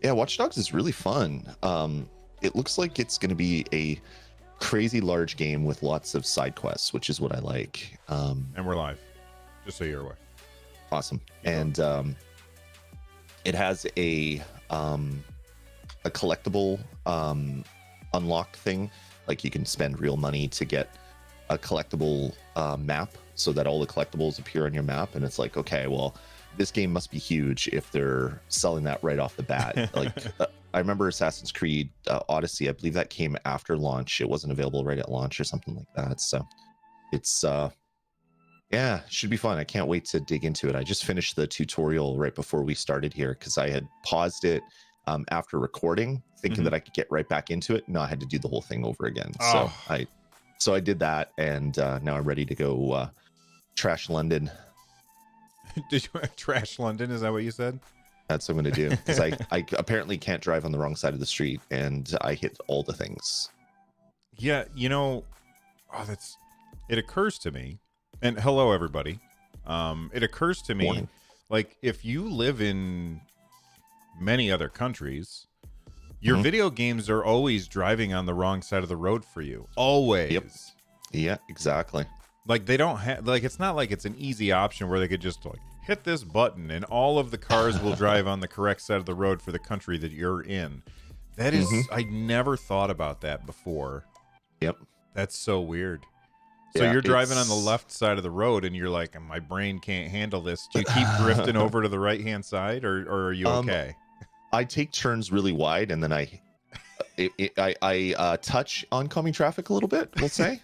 Yeah, Watchdogs is really fun. It looks like it's going to be a crazy large game with lots of side quests, which is what I like. And we're live, just so you're aware. Awesome. Keep And it has a collectible unlock thing. Like you can spend real money to get a collectible map, so that all the collectibles appear on your map. And it's like, okay, well, this game must be huge if they're selling that right off the bat. Like I remember Assassin's Creed Odyssey, I believe that came after launch. It wasn't available right at launch or something like that. So it's yeah, should be fun. I can't wait to dig into it. I just finished the tutorial right before we started here because I had paused it after recording, thinking that I could get right back into it. No, I had to do the whole thing over again. Oh. So I did that, and now I'm ready to go trash London. Did you trash London? Is that what you said? That's what I'm going to do, because I apparently can't drive on the wrong side of the street, and I hit all the things. Yeah, it occurs to me, and hello everybody. It occurs to me, Morning. like if you live in many other countries, your video games are always driving on the wrong side of the road for you. Always. Yep. Yeah, exactly. Like they don't have, like, it's not like it's an easy option where they could just like hit this button and all of the cars will drive on the correct side of the road for the country that you're in. That is, I never thought about that before. Yep. That's so weird. So Yeah, you're driving on the left side of the road and you're like, my brain can't handle this. Do you keep drifting over to the right-hand side, or are you okay? I take turns really wide, and then I touch oncoming traffic a little bit, we'll say.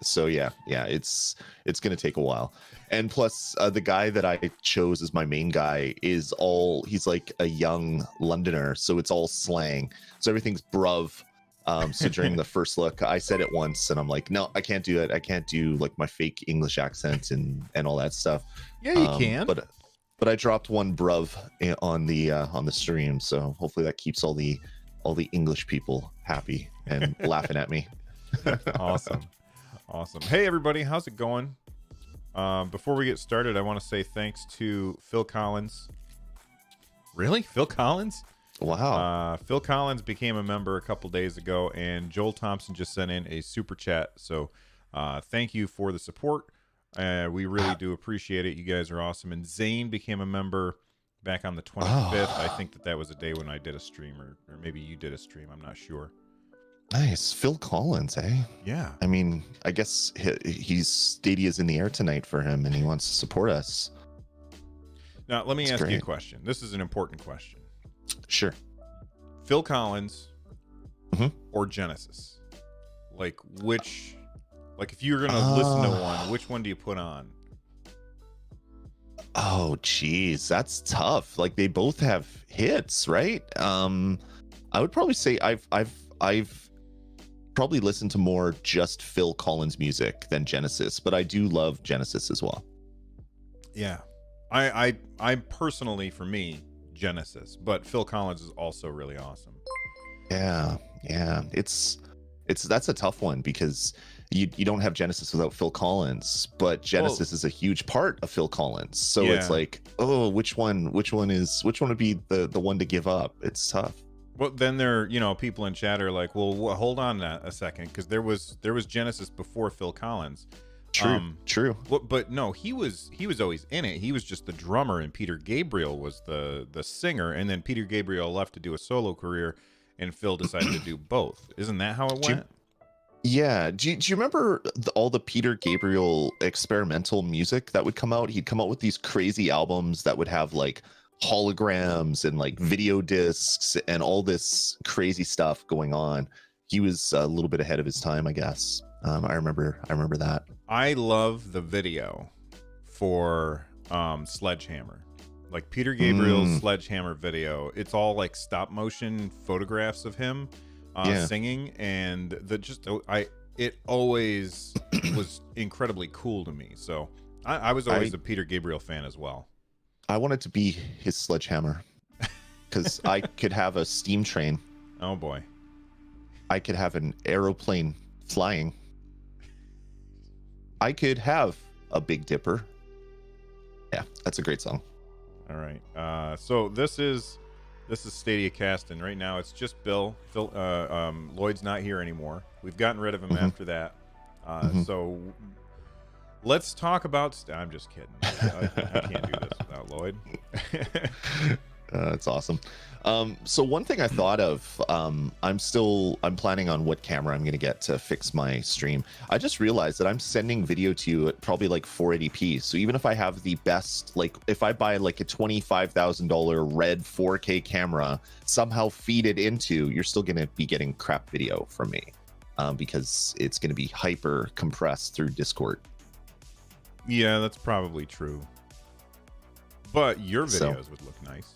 So yeah, it's gonna take a while. And plus, the guy that I chose as my main guy he's like a young Londoner, so it's all slang. So everything's bruv. So during the first look, I said it once, and I'm like, no, I can't do it. I can't do like my fake English accent and all that stuff. Yeah, you can. But I dropped one bruv on the stream, so hopefully that keeps all the English people happy and laughing at me. Awesome. Hey everybody, how's it going? Before we get started, I want to say thanks to Phil Collins. Really? Phil Collins? Wow. Phil Collins became a member a couple days ago, and Joel Thompson just sent in a super chat. So thank you for the support. We really do appreciate it. You guys are awesome. And Zane became a member back on the 25th. I think that was a day when I did a stream, or maybe you did a stream. I'm not sure. Nice. Phil Collins, eh? Yeah. I mean, I guess he's Stadia's in the air tonight for him, and he wants to support us. Now, let me That's ask you great. a question. This is an important question. Sure. Phil Collins or Genesis? Like, which... Like, if you're going to listen to one, which one do you put on? Oh, geez, that's tough. Like, they both have hits, right? I would probably say I've probably listened to more just Phil Collins music than Genesis, but I do love Genesis as well. Yeah. I personally, for me, Genesis, but Phil Collins is also really awesome. Yeah. That's a tough one, because you don't have Genesis without Phil Collins, but Genesis is a huge part of Phil Collins. So it's like, oh, which one would be the one to give up? It's tough. Well, then people in chat are like, well, hold on a second, because there was Genesis before Phil Collins. True. But no, he was always in it. He was just the drummer, and Peter Gabriel was the singer, and then Peter Gabriel left to do a solo career, and Phil decided to do both. Isn't that how it went? Yeah. Do you remember all the Peter Gabriel experimental music that would come out? He'd come out with these crazy albums that would have like holograms and like video discs and all this crazy stuff going on. He was a little bit ahead of his time, I guess. I remember that. I love the video for Sledgehammer. Like Peter Gabriel's Sledgehammer video. It's all like stop motion photographs of him singing, and it always was incredibly cool to me. So I was always a Peter Gabriel fan as well. I wanted to be his Sledgehammer, because I could have a steam train. Oh boy. I could have an aeroplane flying. I could have a Big Dipper. Yeah, that's a great song. All right. So this is This is Stadia Cast, and right now it's just Bill. Lloyd's not here anymore. We've gotten rid of him after that. So let's talk about. I'm just kidding. I can't do this without Lloyd. That's awesome. So one thing I thought of, I'm planning on what camera I'm going to get to fix my stream. I just realized that I'm sending video to you at probably like 480p. So even if I have the best, like if I buy like a $25,000 red 4K camera, somehow feed it into, you're still going to be getting crap video from me, because it's going to be hyper compressed through Discord. Yeah, that's probably true. But your videos would look nicer.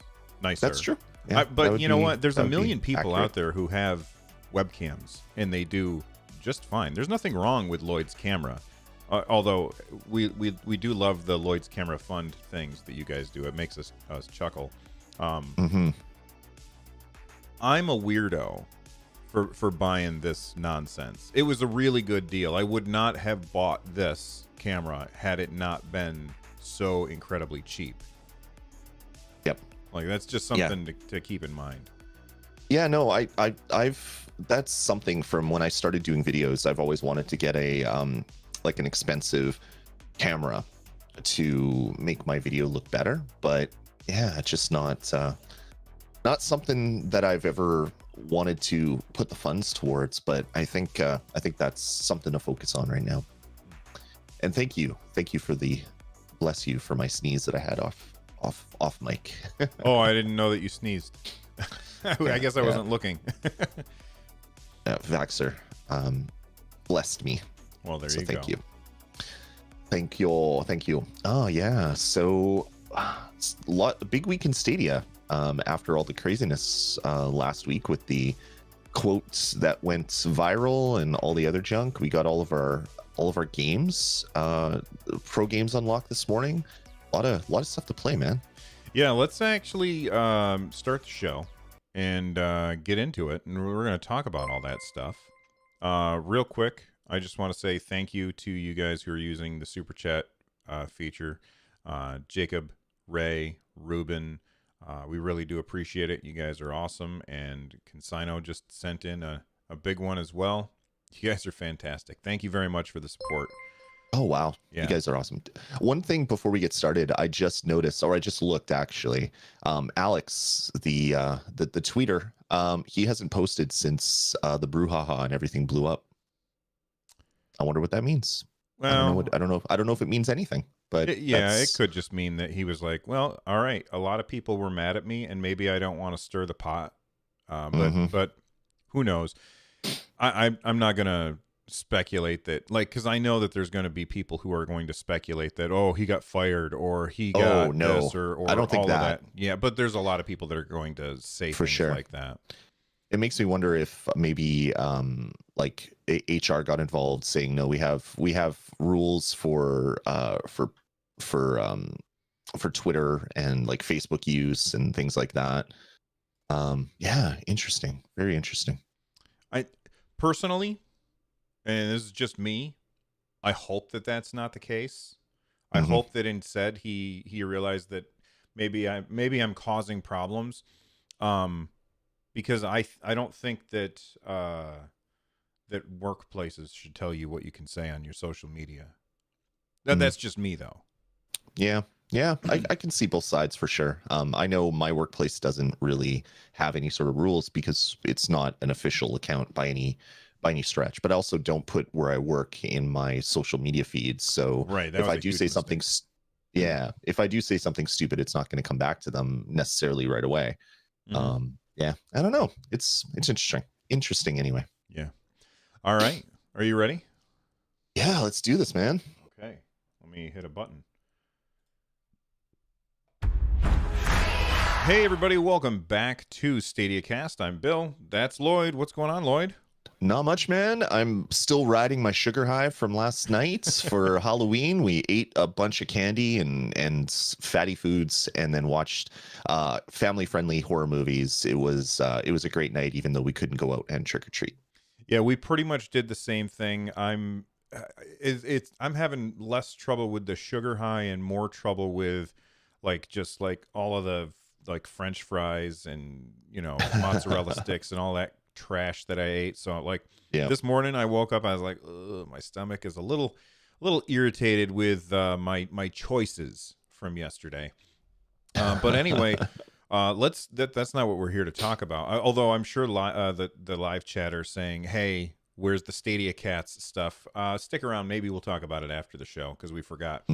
That's true. Yeah, but you know what? There's a million people out there who have webcams, and they do just fine. There's nothing wrong with Lloyd's camera. Although we do love the Lloyd's camera fund things that you guys do. It makes us chuckle. I'm a weirdo for buying this nonsense. It was a really good deal. I would not have bought this camera had it not been so incredibly cheap. Yep. Like that's just something to keep in mind. Yeah, no, I've that's something from when I started doing videos. I've always wanted to get a like an expensive camera to make my video look better, but yeah, it's just not something that I've ever wanted to put the funds towards. But I think that's something to focus on right now. And thank you for the bless you for my sneeze that I had off mic. Oh, I didn't know that you sneezed. I guess I wasn't looking. Vaxxer blessed me. Well, there so you thank go. Thank you. Oh yeah, so big week in Stadia after all the craziness last week with the quotes that went viral and all the other junk. We got all of our games, pro games unlocked this morning. A lot of stuff to play, man. Yeah, let's actually start the show and get into it, and we're going to talk about all that stuff. Real quick, I just want to say thank you to you guys who are using the super chat feature. Jacob, Ray, Ruben, we really do appreciate it. You guys are awesome, and Consino just sent in a big one as well. You guys are fantastic. Thank you very much for the support. Oh wow, yeah. You guys are awesome. One thing before we get started, I just noticed, or I just looked actually. Alex, the tweeter, he hasn't posted since the brouhaha and everything blew up. I wonder what that means. Well, I don't know if it means anything. But it could just mean that he was like, well, all right, a lot of people were mad at me, and maybe I don't want to stir the pot. But who knows? I'm not gonna speculate that, like, because I know that there's going to be people who are going to speculate that, oh, he got fired or he got this or I don't think all that. Of that. Yeah, but there's a lot of people that are going to say for things sure like that. It makes me wonder if maybe like HR got involved, saying no, we have rules for Twitter and like Facebook use and things like that. Yeah, interesting, very interesting. I personally, and this is just me, I hope that that's not the case. I hope that instead he realized that maybe I'm causing problems, because I don't think that that workplaces should tell you what you can say on your social media. That's just me though. Yeah, I can see both sides for sure. I know my workplace doesn't really have any sort of rules because it's not an official account by any stretch, but I also don't put where I work in my social media feeds. So if I do say something, if I do say something stupid, it's not going to come back to them necessarily right away. Yeah, I don't know. It's interesting anyway. Yeah. All right. Are you ready? Yeah, let's do this, man. Okay. Let me hit a button. Hey everybody, welcome back to Stadia Cast. I'm Bill. That's Lloyd. What's going on, Lloyd? Not much, man. I'm still riding my sugar high from last night for Halloween. We ate a bunch of candy and fatty foods, and then watched family-friendly horror movies. It was a great night, even though we couldn't go out and trick or treat. Yeah, we pretty much did the same thing. I'm having less trouble with the sugar high and more trouble with like all of the like French fries and mozzarella sticks and all that trash that I ate. So like this morning I woke up, I was like, ugh, my stomach is a little irritated with my choices from yesterday. But anyway, that's not what we're here to talk about. Although I'm sure the live chatter saying, "Hey, where's the Stadia Cats stuff?" Stick around. Maybe we'll talk about it after the show because we forgot.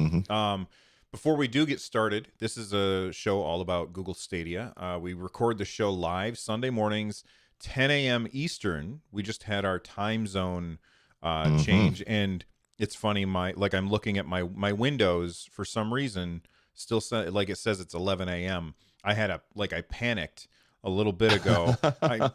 Before we do get started, this is a show all about Google Stadia. We record the show live Sunday mornings, 10 a.m. Eastern. We just had our time zone change, and it's funny. I'm looking at my Windows for some reason. Still like it says it's 11 a.m. I panicked a little bit ago.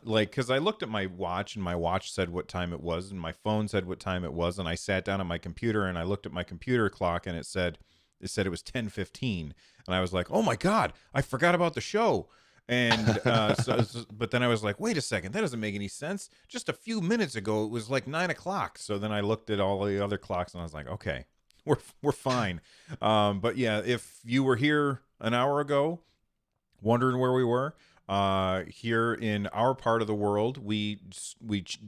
Because I looked at my watch and my watch said what time it was and my phone said what time it was, and I sat down at my computer and I looked at my computer clock and it said it was 10:15, and I was like, oh my god, I forgot about the show. And but then I was like, wait a second, that doesn't make any sense. Just a few minutes ago it was like 9 o'clock. So then I looked at all the other clocks and I was like, okay, we're fine. But yeah, if you were here an hour ago wondering where we were, here in our part of the world, we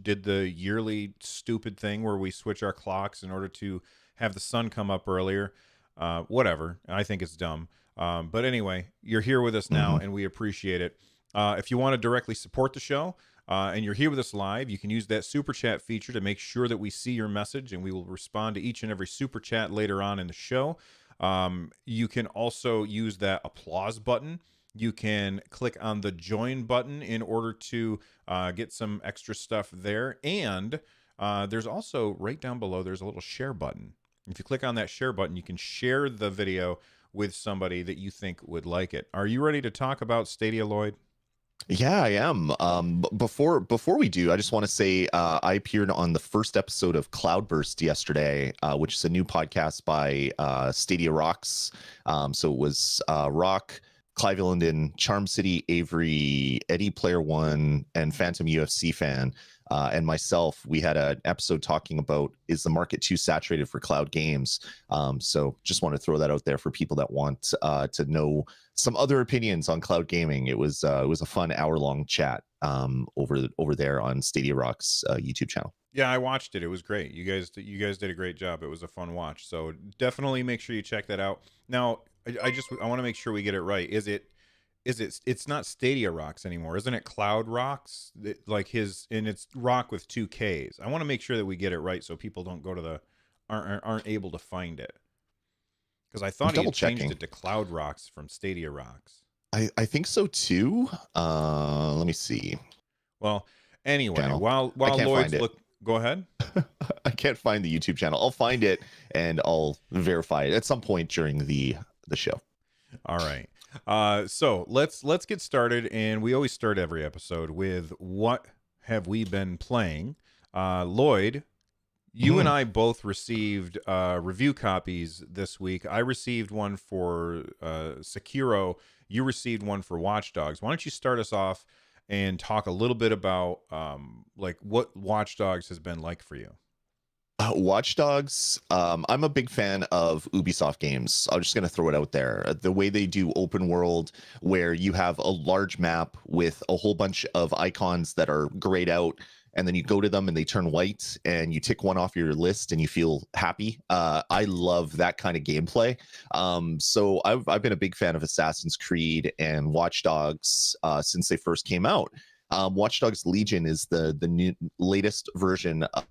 did the yearly stupid thing where we switch our clocks in order to have the sun come up earlier. Whatever, I think it's dumb. But anyway, you're here with us now and we appreciate it. If you want to directly support the show, and you're here with us live, you can use that super chat feature to make sure that we see your message, and we will respond to each and every super chat later on in the show. You can also use that applause button. You can click on the join button in order to get some extra stuff there. And there's also right down below, there's a little share button. If you click on that share button, you can share the video with somebody that you think would like it. Are you ready to talk about Stadia, Lloyd? Yeah, I am. Before we do, I just want to say I appeared on the first episode of Cloudburst yesterday, which is a new podcast by Stadia Rocks. So it was Rock, Clive Illenden, Charm City, Avery, Eddie Player One, and Phantom UFC Fan. And myself, we had an episode talking about, is the market too saturated for cloud games? So just want to throw that out there for people that want to know some other opinions on cloud gaming. It was a fun hour-long chat over there on Stadia Rock's YouTube channel. Yeah, I watched it. It was great. You guys did a great job. It was a fun watch. So definitely make sure you check that out. Now, I want to make sure we get it right. It's not Stadia Rocks anymore, isn't it? Cloud Rocks, and it's Rock with 2 Ks. I want to make sure that we get it right so people don't go to aren't able to find it. Because I thought he had changed it to Cloud Rocks from Stadia Rocks. I think so too. Let me see. Well, anyway, channel. while Lloyd's go ahead. I can't find the YouTube channel. I'll find it and I'll verify it at some point during the show. All right. So let's get started, and we always start every episode with what have we been playing. Lloyd, you and I both received review copies this week. I received one for Sekiro. You received one for Watchdogs. Why don't you start us off and talk a little bit about what Watchdogs has been like for you? Watchdogs, I'm a big fan of Ubisoft games. I'm just going to throw it out there. The way they do open world, where you have a large map with a whole bunch of icons that are grayed out, and then you go to them and they turn white, and you tick one off your list and you feel happy. I love that kind of gameplay. So I've been a big fan of Assassin's Creed and Watchdogs since they first came out. Watchdogs Legion is the new latest version of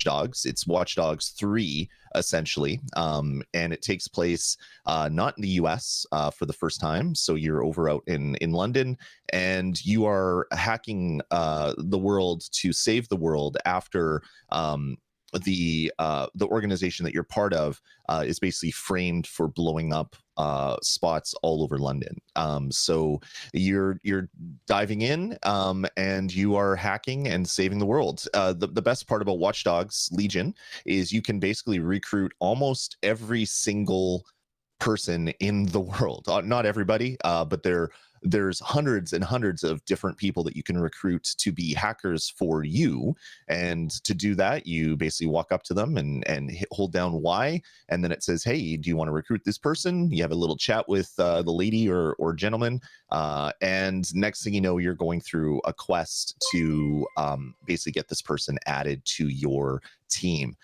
Dogs. It's Watch Dogs 3 essentially, and it takes place not in the US for the first time. So you're over out in London, and you are hacking the world to save the world after the organization that you're part of is basically framed for blowing up spots all over London. So you're diving in and you are hacking and saving the world. The best part about Watchdogs Legion is you can basically recruit almost every single person in the world. Not everybody, but they're there's hundreds and hundreds of different people that you can recruit to be hackers for you. And to do that, you basically walk up to them and hold down Y, and then it says, hey, do you want to recruit this person? You have a little chat with the lady or gentleman, and next thing you know, you're going through a quest to basically get this person added to your team.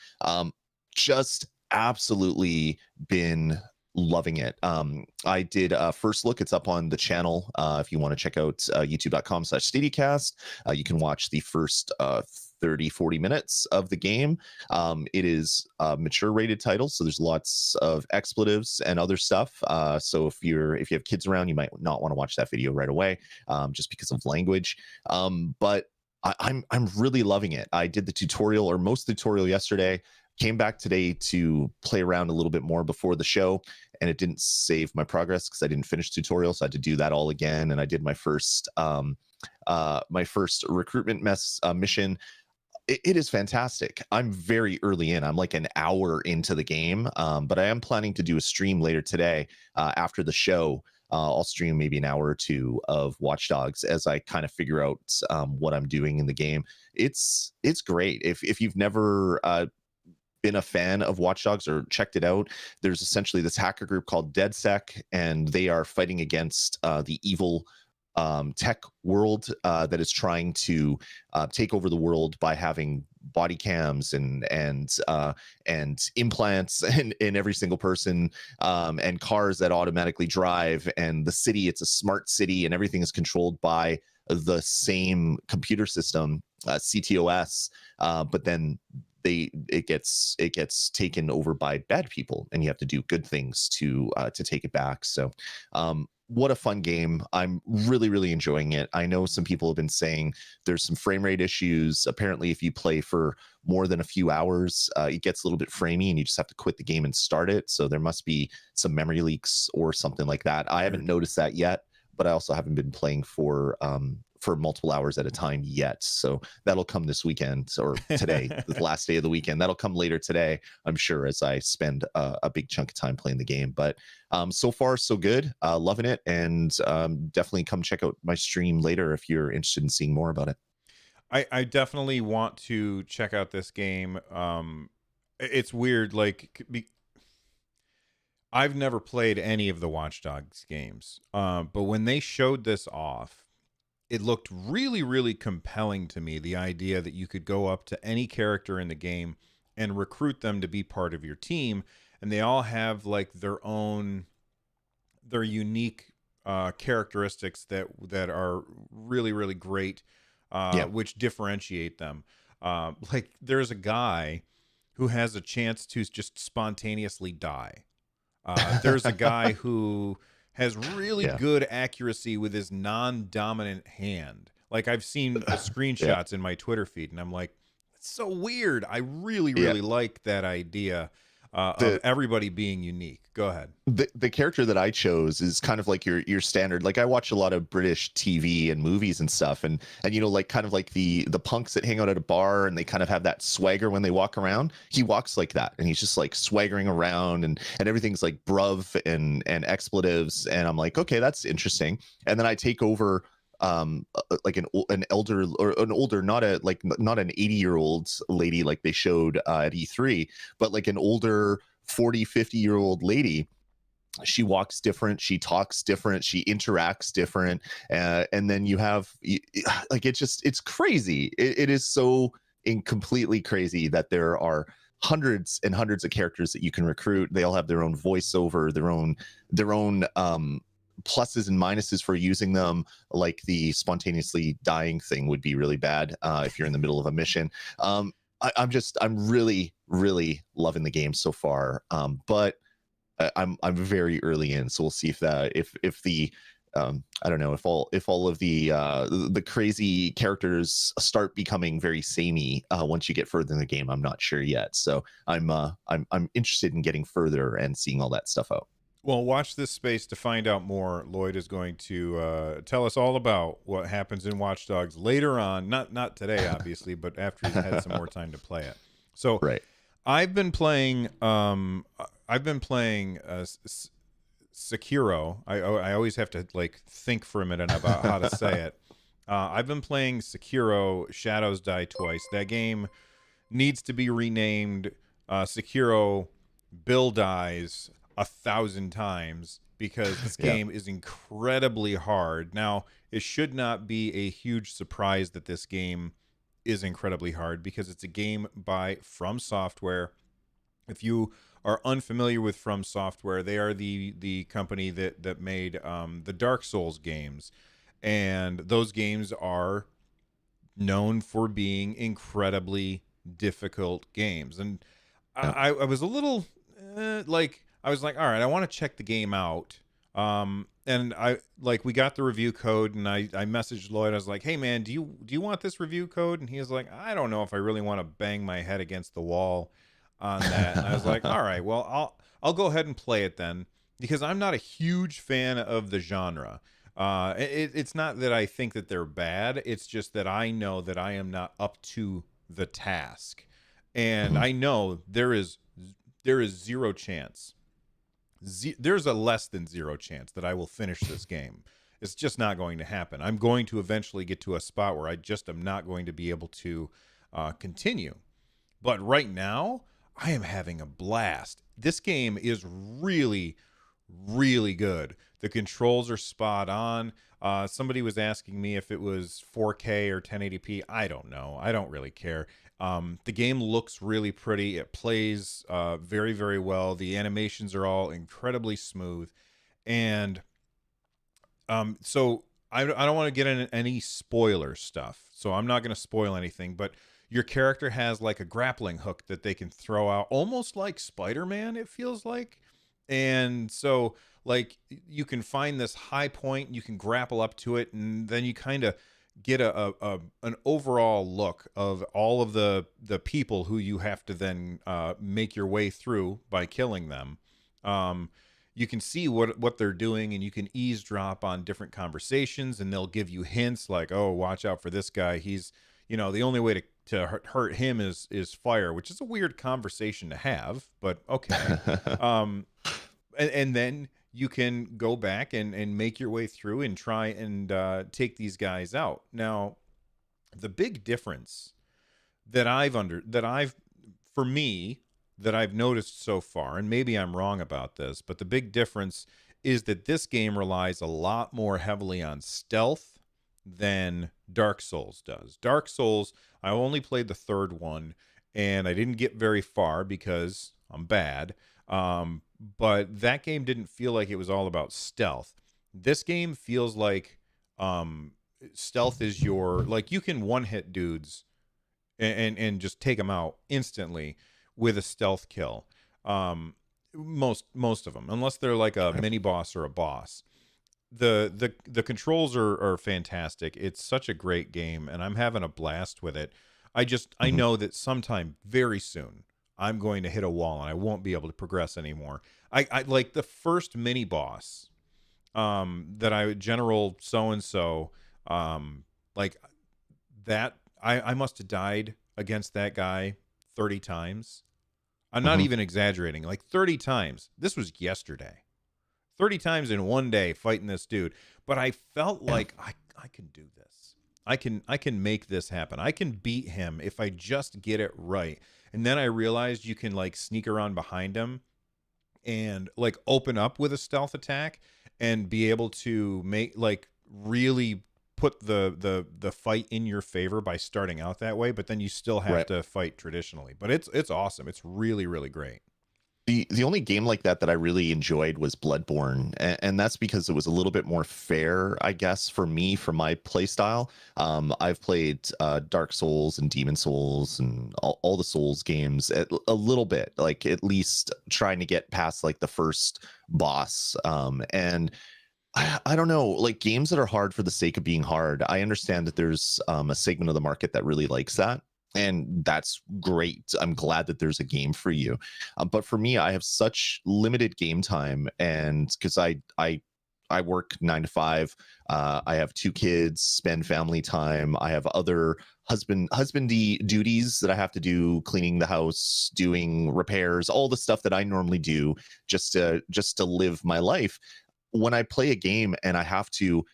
Just absolutely been loving it. I did a first look. It's up on the channel. If you want to check out youtube.com/StadiaCast, you can watch the first 30-40 minutes of the game. It is a mature rated title, so there's lots of expletives and other stuff. So if you have kids around, you might not want to watch that video right away, just because of language. But I'm really loving it. I did the tutorial, or most of the tutorial, yesterday. Came back today to play around a little bit more before the show, and it didn't save my progress because I didn't finish tutorial, so I had to do that all again. And I did my first recruitment mission. It is fantastic. I'm very early in. I'm like an hour into the game, but I am planning to do a stream later today after the show. I'll stream maybe an hour or two of Watchdogs as I kind of figure out what I'm doing in the game. It's great. If you've never been a fan of Watchdogs or checked it out, there's essentially this hacker group called DedSec, and they are fighting against the evil tech world that is trying to take over the world by having body cams and implants in every single person, and cars that automatically drive, and the city, it's a smart city, and everything is controlled by the same computer system, CTOS, but then it gets taken over by bad people, and you have to do good things to take it back. So what a fun game. I'm really enjoying it. I know some people have been saying there's some frame rate issues. Apparently, if you play for more than a few hours, it gets a little bit framey and you just have to quit the game and start it. So there must be some memory leaks or something like that. I haven't noticed that yet, but I also haven't been playing for multiple hours at a time yet. So that'll come this weekend, or today, the last day of the weekend. That'll come later today, I'm sure, as I spend a big chunk of time playing the game. But so far, so good. Loving it. And definitely come check out my stream later if you're interested in seeing more about it. I definitely want to check out this game. It's weird. I've never played any of the Watch Dogs games. But when they showed this off, it looked really compelling to me. The idea that you could go up to any character in the game and recruit them to be part of your team, and they all have like their unique characteristics that are really great, which differentiate them. Like there's a guy who has a chance to just spontaneously die. There's a guy who has really good accuracy with his non-dominant hand. Like I've seen the screenshots in my Twitter feed, and I'm like, it's so weird. I really like that idea of everybody being unique. Go ahead. The character that I chose is kind of like your standard. Like I watch a lot of British TV and movies and stuff, and you know, like kind of like the punks that hang out at a bar and they kind of have that swagger when they walk around. He walks like that, and he's just like swaggering around, and everything's like bruv and expletives, and I'm like, okay, that's interesting. And then I take over like an elder, or an older, not an 80-year-old lady like they showed at E3, but like an older 40-50-year-old lady. She walks different, she talks different, she interacts different, and then you have like, it's crazy. It is so completely crazy that there are hundreds and hundreds of characters that you can recruit. They all have their own voiceover, their own pluses and minuses for using them. Like the spontaneously dying thing would be really bad if you're in the middle of a mission. I'm really loving the game so far, but I'm very early in, so we'll see if the I don't know, if all of the crazy characters start becoming very samey once you get further in the game. I'm not sure yet, so I'm interested in getting further and seeing all that stuff out. Well, watch this space to find out more. Lloyd is going to tell us all about what happens in Watch Dogs later on. Not today, obviously, but after he's had some more time to play it. So, right. I've been playing Sekiro. I always have to like think for a minute about how to say it. I've been playing Sekiro Shadows Die Twice. That game needs to be renamed Sekiro Bill Dies 1,000 times because this Yeah. game is incredibly hard. Now, it should not be a huge surprise that this game is incredibly hard because it's a game by From Software. If you are unfamiliar with From Software, they are the company that made the Dark Souls games, and those games are known for being incredibly difficult games. And Yeah. I was a little like I was like, all right, I want to check the game out. And I like we got the review code, and I messaged Lloyd. I was like, hey man, do you want this review code? And he was like, I don't know if I really want to bang my head against the wall on that. And I was like, all right, well I'll go ahead and play it then because I'm not a huge fan of the genre. It's not that I think that they're bad. It's just that I know that I am not up to the task, and Mhm. I know there is zero chance. There's a less than zero chance that I will finish this game. It's just not going to happen. I'm going to eventually get to a spot where I just am not going to be able to continue. But right now, I am having a blast. This game is really, really good. The controls are spot on. Somebody was asking me if it was 4K or 1080p. I don't know. I don't really care. The game looks really pretty. It plays very, very well. The animations are all incredibly smooth. And so I don't want to get into any spoiler stuff. So I'm not going to spoil anything. But your character has like a grappling hook that they can throw out, almost like Spider-Man, it feels like. And so like you can find this high point, you can grapple up to it, and then you kind of get an overall look of all of the people who you have to then make your way through by killing them. You can see what they're doing, and you can eavesdrop on different conversations, and they'll give you hints like, oh, watch out for this guy. He's, the only way to hurt him is fire, which is a weird conversation to have, but okay. And then you can go back and make your way through and try and take these guys out. Now, the big difference for me that I've noticed so far, and maybe I'm wrong about this, but the big difference is that this game relies a lot more heavily on stealth than Dark Souls does. Dark Souls, I only played the third one, and I didn't get very far because I'm bad. But that game didn't feel like it was all about stealth. This game feels like stealth is like you can one hit dudes and just take them out instantly with a stealth kill. Most of them, unless they're like a mini boss or a boss. The controls are fantastic. It's such a great game, and I'm having a blast with it. I know that sometime very soon I'm going to hit a wall and I won't be able to progress anymore. I like the first mini boss that I general so and so like that I must have died against that guy 30 times. I'm not Mhm. even exaggerating. Like 30 times. This was yesterday. 30 times in one day fighting this dude, but I felt Yeah. like I can do this. I can make this happen. I can beat him if I just get it right. And then I realized you can like sneak around behind him and like open up with a stealth attack and be able to make like really put the fight in your favor by starting out that way, but then you still have Right. to fight traditionally. But it's awesome. It's really, really great. The only game like that that I really enjoyed was Bloodborne, and that's because it was a little bit more fair, I guess, for me, for my play style. I've played Dark Souls and Demon Souls and all the Souls games a little bit, like at least trying to get past like the first boss. And I don't know, like games that are hard for the sake of being hard. I understand that there's a segment of the market that really likes that. And that's great. I'm glad that there's a game for you. But for me, I have such limited game time, and because I I work 9 to 5. I have 2 kids, spend family time. I have other husbandy duties that I have to do, cleaning the house, doing repairs, all the stuff that I normally do just to live my life. When I play a game and I have to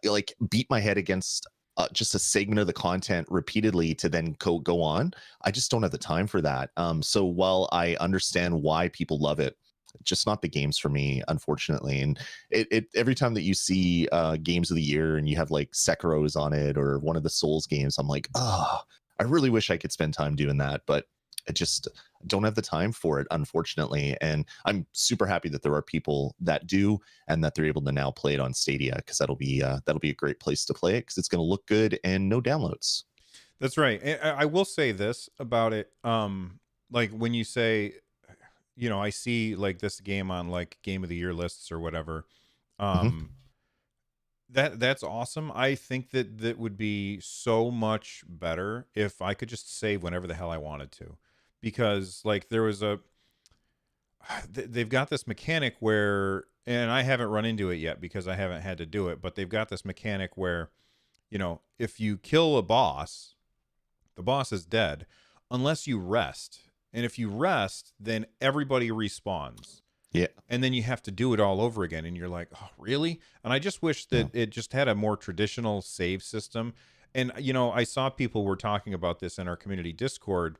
like beat my head against just a segment of the content repeatedly to then go on, I just don't have the time for that. So while I understand why people love it, just not the games for me, unfortunately. And it every time that you see games of the year and you have like Sekiro's on it or one of the Souls games, I'm like, oh, I really wish I could spend time doing that, but I just don't have the time for it, unfortunately. And I'm super happy that there are people that do, and that they're able to now play it on Stadia, because that'll be a great place to play it, because it's going to look good and no downloads. That's right. And I will say this about it. Like when you say, I see like this game on like game of the year lists or whatever. Hmm. That's awesome. I think that would be so much better if I could just save whenever the hell I wanted to, because like there was they've got this mechanic where, and I haven't run into it yet because I haven't had to do it, but they've got this mechanic where, if you kill a boss, the boss is dead unless you rest. And if you rest, then everybody respawns. Yeah. And then you have to do it all over again. And you're like, oh, really? And I just wish that it just had a more traditional save system. And, I saw people were talking about this in our community Discord.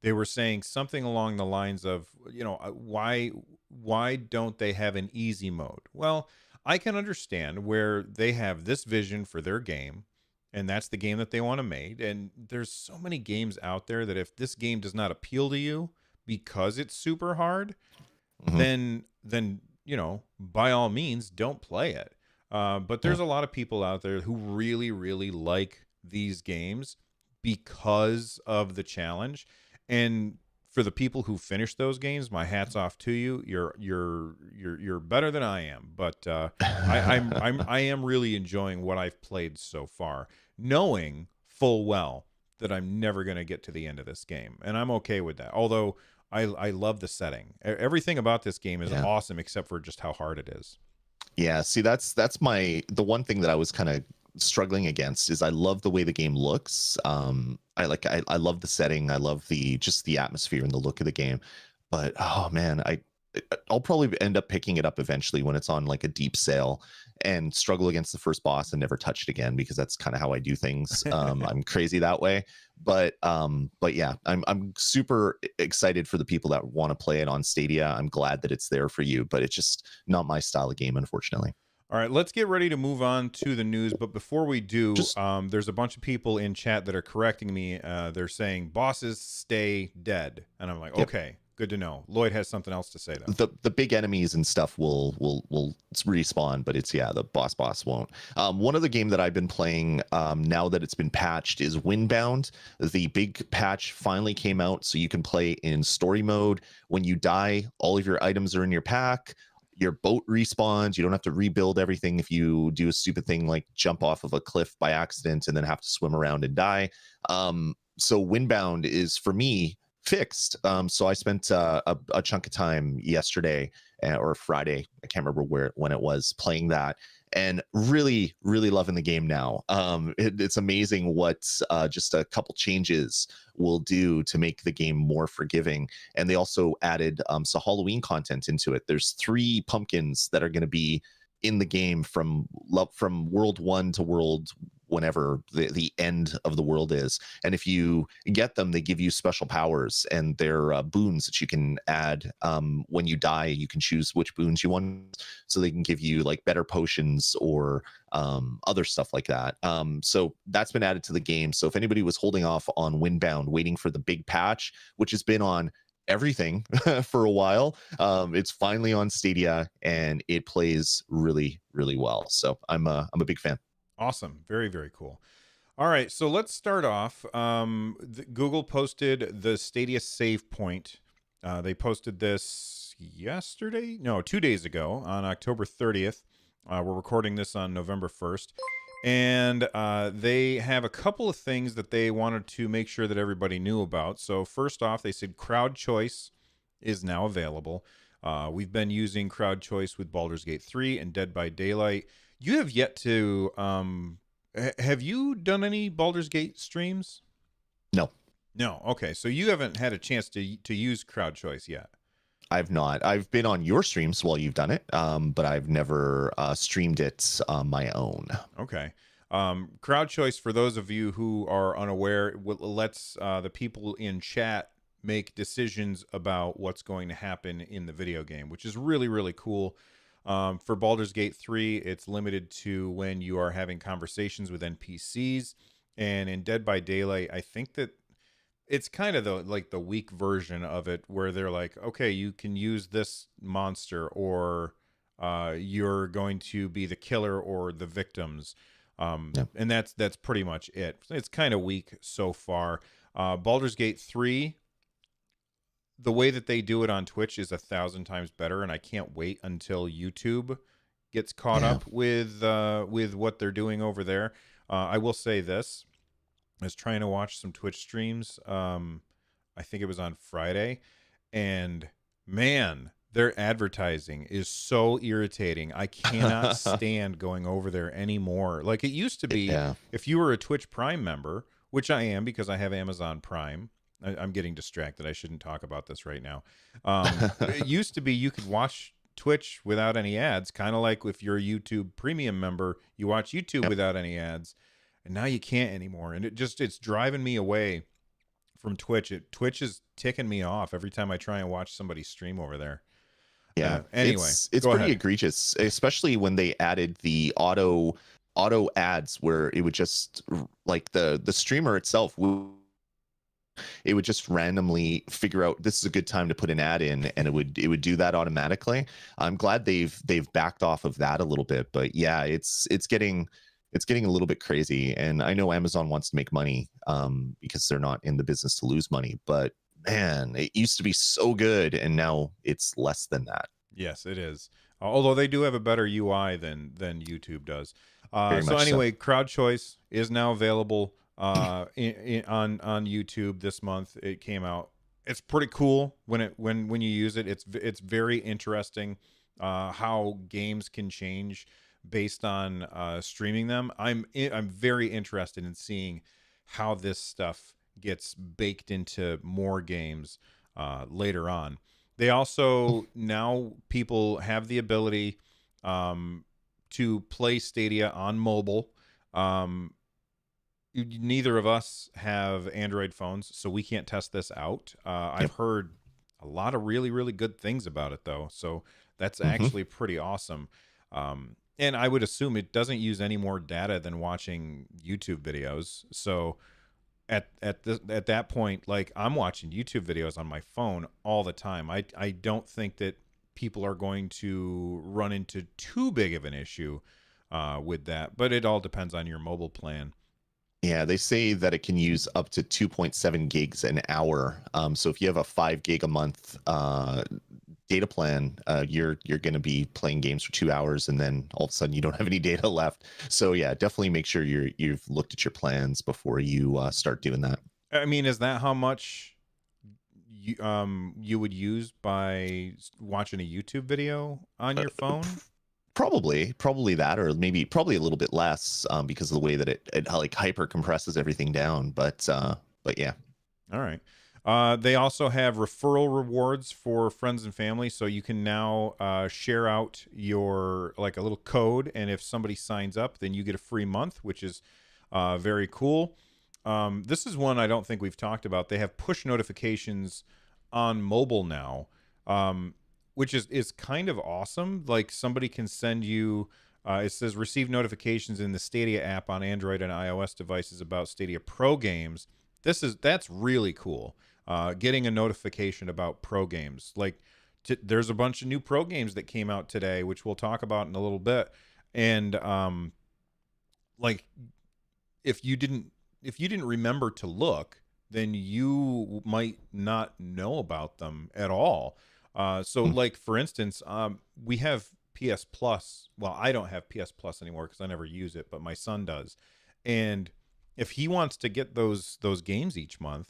They were saying something along the lines of, why don't they have an easy mode? Well, I can understand where they have this vision for their game, and that's the game that they want to make. And there's so many games out there that if this game does not appeal to you because it's super hard, then by all means don't play it. But there's a lot of people out there who really, really like these games because of the challenge. And for the people who finish those games, my hat's off to you. You're better than I am. But I am really enjoying what I've played so far, knowing full well that I'm never going to get to the end of this game, and I'm okay with that. Although I love the setting. Everything about this game is awesome, except for just how hard it is. Yeah, see, that's the one thing that I was kind of struggling against is I love the way the game looks. I love the setting. I love the atmosphere and the look of the game. But oh man, I'll probably end up picking it up eventually when it's on like a deep sale, and struggle against the first boss and never touch it again, because that's kind of how I do things. I'm crazy that way. But yeah, I'm super excited for the people that want to play it on Stadia. I'm glad that it's there for you, but it's just not my style of game, unfortunately. All right, let's get ready to move on to the news. But before we do, there's a bunch of people in chat that are correcting me. They're saying bosses stay dead, and I'm like, okay, good to know. Lloyd has something else to say though. The big enemies and stuff will respawn, but it's the boss won't. One other game that I've been playing now that it's been patched is Windbound. The big patch finally came out, so you can play in story mode. When you die, all of your items are in your pack. Your boat respawns. You don't have to rebuild everything if you do a stupid thing like jump off of a cliff by accident and then have to swim around and die. So Windbound is, for me, fixed. So I spent a chunk of time yesterday or Friday, I can't remember when it was, playing that, and really, really loving the game now. It's amazing what just a couple changes will do to make the game more forgiving. And they also added some Halloween content into it. There's 3 pumpkins that are going to be in the game from world 1 to world whenever the end of the world is. And if you get them, they give you special powers, and they're boons that you can add. When you die, you can choose which boons you want, so they can give you like better potions or other stuff like that. So that's been added to the game. So if anybody was holding off on Windbound, waiting for the big patch, which has been on everything for a while, it's finally on Stadia, and it plays really, really well. So I'm a big fan. Awesome. Very, very cool. All right, so let's start off. Google posted the Stadia Savepoint. They posted this yesterday? No, 2 days ago on October 30th. We're recording this on November 1st. And they have a couple of things that they wanted to make sure that everybody knew about. So first off, they said crowd choice is now available. We've been using crowd choice with Baldur's Gate 3 and Dead by Daylight. You have yet to. Have you done any Baldur's Gate streams? No, No. Okay, so you haven't had a chance to use crowd choice yet. I've not. I've been on your streams while you've done it, but I've never streamed it on my own. Okay. Crowd choice, for those of you who are unaware, lets the people in chat make decisions about what's going to happen in the video game, which is really, really cool. For Baldur's Gate 3, it's limited to when you are having conversations with NPCs. And in Dead by Daylight, I think that it's kind of the weak version of it, where they're like, okay, you can use this monster, or you're going to be the killer or the victims. And that's pretty much it. It's kind of weak so far. Baldur's Gate 3, the way that they do it on Twitch is 1,000 times better, and I can't wait until YouTube gets caught up with what they're doing over there. I will say this. I was trying to watch some Twitch streams. I think it was on Friday, and man, their advertising is so irritating. I cannot stand going over there anymore. Like it used to be, if you were a Twitch Prime member, which I am because I have Amazon Prime. I'm getting distracted. I shouldn't talk about this right now. It used to be you could watch Twitch without any ads, kind of like if you're a YouTube Premium member, you watch YouTube without any ads. And now you can't anymore. And it's driving me away from Twitch. Twitch is ticking me off every time I try and watch somebody stream over there. Yeah. Anyway, it's pretty egregious, especially when they added the auto ads, where it would just, like, the streamer itself it would just randomly figure out this is a good time to put an ad in, and it would do that automatically. I'm glad they've backed off of that a little bit, but yeah, it's getting a little bit crazy. And I know Amazon wants to make money because they're not in the business to lose money, but man, it used to be so good, and now it's less than that. Yes, it is. Although they do have a better UI than YouTube does. So anyway, Crowd Choice is now available on YouTube this month. It came out. It's pretty cool when you use it. It's very interesting how games can change based on streaming them. I'm very interested in seeing how this stuff gets baked into more games later on. They also, now people have the ability to play Stadia on mobile. Neither of us have Android phones, so we can't test this out. I've heard a lot of really, really good things about it, though. So that's actually pretty awesome. And I would assume it doesn't use any more data than watching YouTube videos. So at that point, like, I'm watching YouTube videos on my phone all the time. I don't think that people are going to run into too big of an issue with that, but it all depends on your mobile plan. Yeah, they say that it can use up to 2.7 gigs an hour. So if you have a 5 gig a month data plan, you're going to be playing games for 2 hours, and then all of a sudden you don't have any data left. So yeah, definitely make sure you've looked at your plans before you start doing that. I mean, is that how much you would use by watching a YouTube video on your phone? Probably that, or probably a little bit less because of the way that it like hyper compresses everything down. But yeah. All right. They also have referral rewards for friends and family, so you can now share out your, like, a little code, and if somebody signs up, then you get a free month, which is very cool. This is one I don't think we've talked about. They have push notifications on mobile now, which is kind of awesome. Like, somebody can send you, it says receive notifications in the Stadia app on Android and iOS devices about Stadia Pro games. That's really cool. Getting a notification about pro games. Like, there's a bunch of new pro games that came out today, which we'll talk about in a little bit. And like, if you didn't remember to look, then you might not know about them at all. So like, for instance, we have PS Plus. Well, I don't have PS Plus anymore because I never use it, but my son does. And if he wants to get those games each month,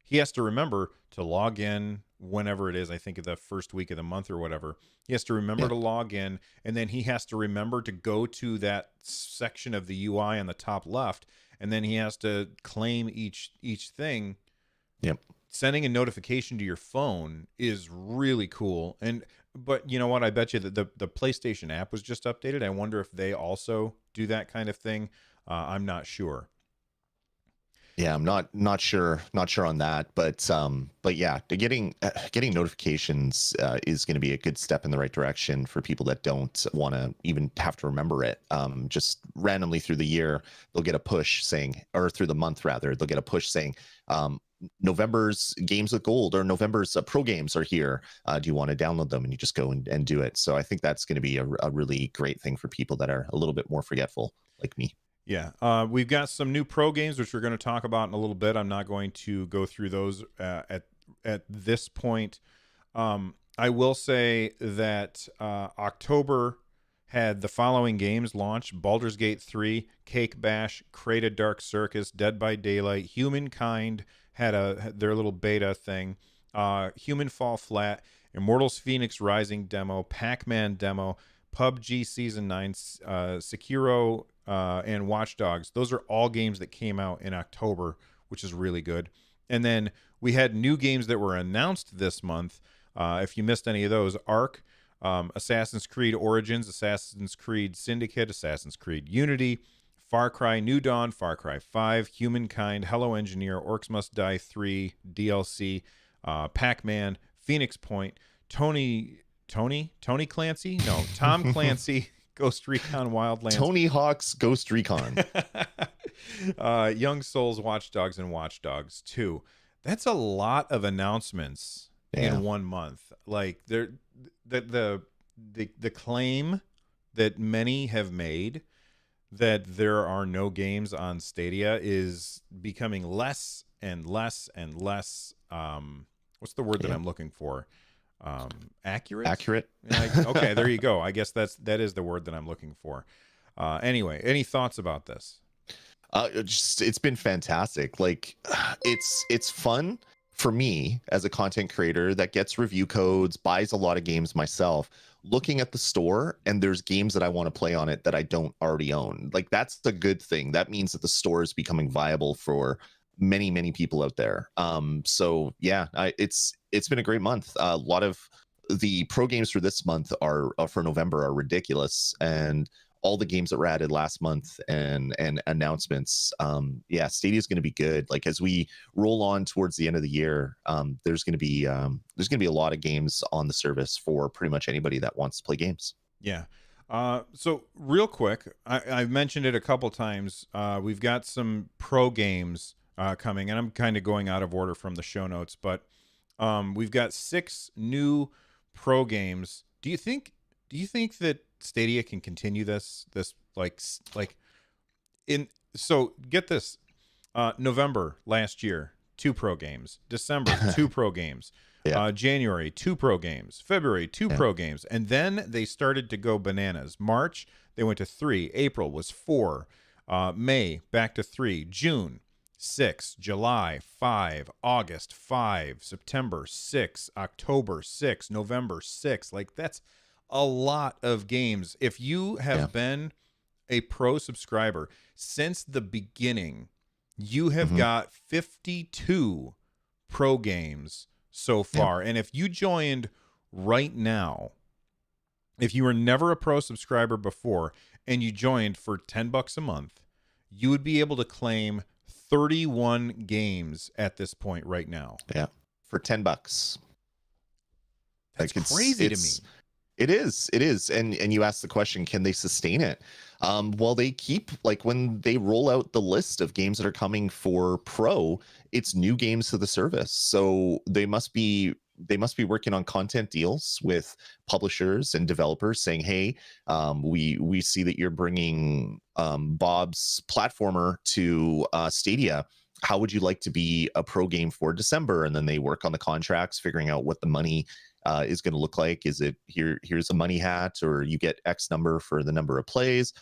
he has to remember to log in whenever it is, I think the first week of the month or whatever. He has to remember Yeah. to log in, and then he has to remember to go to that section of the UI on the top left, and then he has to claim each thing. Yep. Sending a notification to your phone is really cool. But you know what? I bet you that the PlayStation app was just updated. I wonder if they also do that kind of thing. I'm not sure. Yeah, I'm not sure on that, but yeah, getting notifications is going to be a good step in the right direction for people that don't want to even have to remember it. Just randomly through the year, they'll get a push saying, or through the month rather, they'll get a push saying, November's games with gold or November's pro games are here. Do you want to download them? And you just go and do it. So I think that's going to be a really great thing for people that are a little bit more forgetful like me. Yeah, we've got some new pro games which we're going to talk about in a little bit. I'm not going to go through those at this point. I will say that October had the following games launch: Baldur's Gate 3, Cake Bash, Created Dark Circus, Dead by Daylight, Humankind had their little beta thing, Human Fall Flat, Immortals Phoenix Rising demo, Pac-Man demo, PUBG Season 9, Sekiro, and Watchdogs. Those are all games that came out in October, which is really good. And then we had new games that were announced this month. If you missed any of those, Ark, Assassin's Creed Origins, Assassin's Creed Syndicate, Assassin's Creed Unity, Far Cry New Dawn, Far Cry 5, Humankind, Hello Engineer, Orcs Must Die 3, DLC, Pac-Man, Phoenix Point, Tony Clancy? No, Tom Clancy, Ghost Recon Wildlands. Tony Hawk's Ghost Recon. Young Souls, Watchdogs, and Watchdogs 2. That's a lot of announcements in 1 month. Like the claim that many have made that there are no games on Stadia is becoming less and less and less. What's the word that I'm looking for? Accurate. Okay, there you go. I guess that is the word that I'm looking for. Anyway, any thoughts about this? It's been fantastic. Like it's fun for me as a content creator that gets review codes, buys a lot of games myself, looking at the store, and there's games that I want to play on it that I don't already own. Like that's the good thing. That means that the store is becoming viable for many people out there. So yeah, it's been a great month. A lot of the pro games for this month are for November are ridiculous, and all the games that were added last month and announcements. Yeah, Stadia is going to be good. Like as we roll on towards the end of the year, there's going to be a lot of games on the service for pretty much anybody that wants to play games. Yeah. So real quick, I've mentioned it a couple times. We've got some pro games coming, and I'm kind of going out of order from the show notes, but we've got 6 new pro games. Do you think that Stadia can continue this like in, so get this, November last year 2 pro games, December 2 pro games, January 2 pro games, February 2 pro games, and then they started to go bananas. March they went to 3, April was 4, May back to 3, June 6, July 5, August 5, September 6, October 6, November 6. Like that's a lot of games. If you have been a pro subscriber since the beginning, you have got 52 pro games so far. And if you joined right now, if you were never a pro subscriber before and you joined for $10 a month, you would be able to claim 31 games at this point right now. Yeah, for $10. That's like crazy to me. It is. And you ask the question, can they sustain it? Well, they keep, like when they roll out the list of games that are coming for pro, it's new games to the service. So they must be working on content deals with publishers and developers saying, hey, we see that you're bringing Bob's platformer to Stadia. How would you like to be a pro game for December? And then they work on the contracts, figuring out what the money is going to look like. Is it here's a money hat, or you get X number for the number of plays?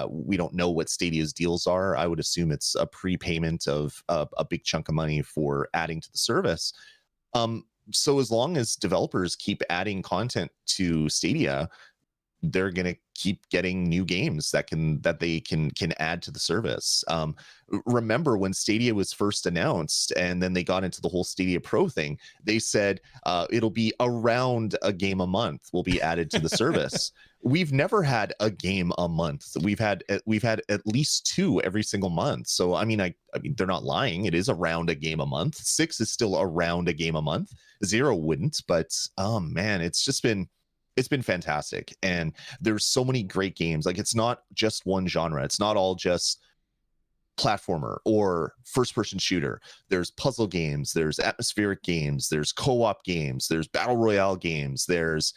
We don't know what Stadia's deals are. I would assume it's a prepayment of a big chunk of money for adding to the service. so as long as developers keep adding content to Stadia, they're going to keep getting new games that they can add to the service. Remember when Stadia was first announced, and then they got into the whole Stadia Pro thing, they said it'll be around a game a month will be added to the service. We've never had a game a month. We've had at least 2 every single month. So I mean, I mean, they're not lying. It is around a game a month. 6 is still around a game a month. 0 wouldn't, but oh man, it's been fantastic. And there's so many great games. Like, it's not just one genre. It's not all just platformer or first person shooter. There's puzzle games, there's atmospheric games, there's co-op games, there's battle royale games, there's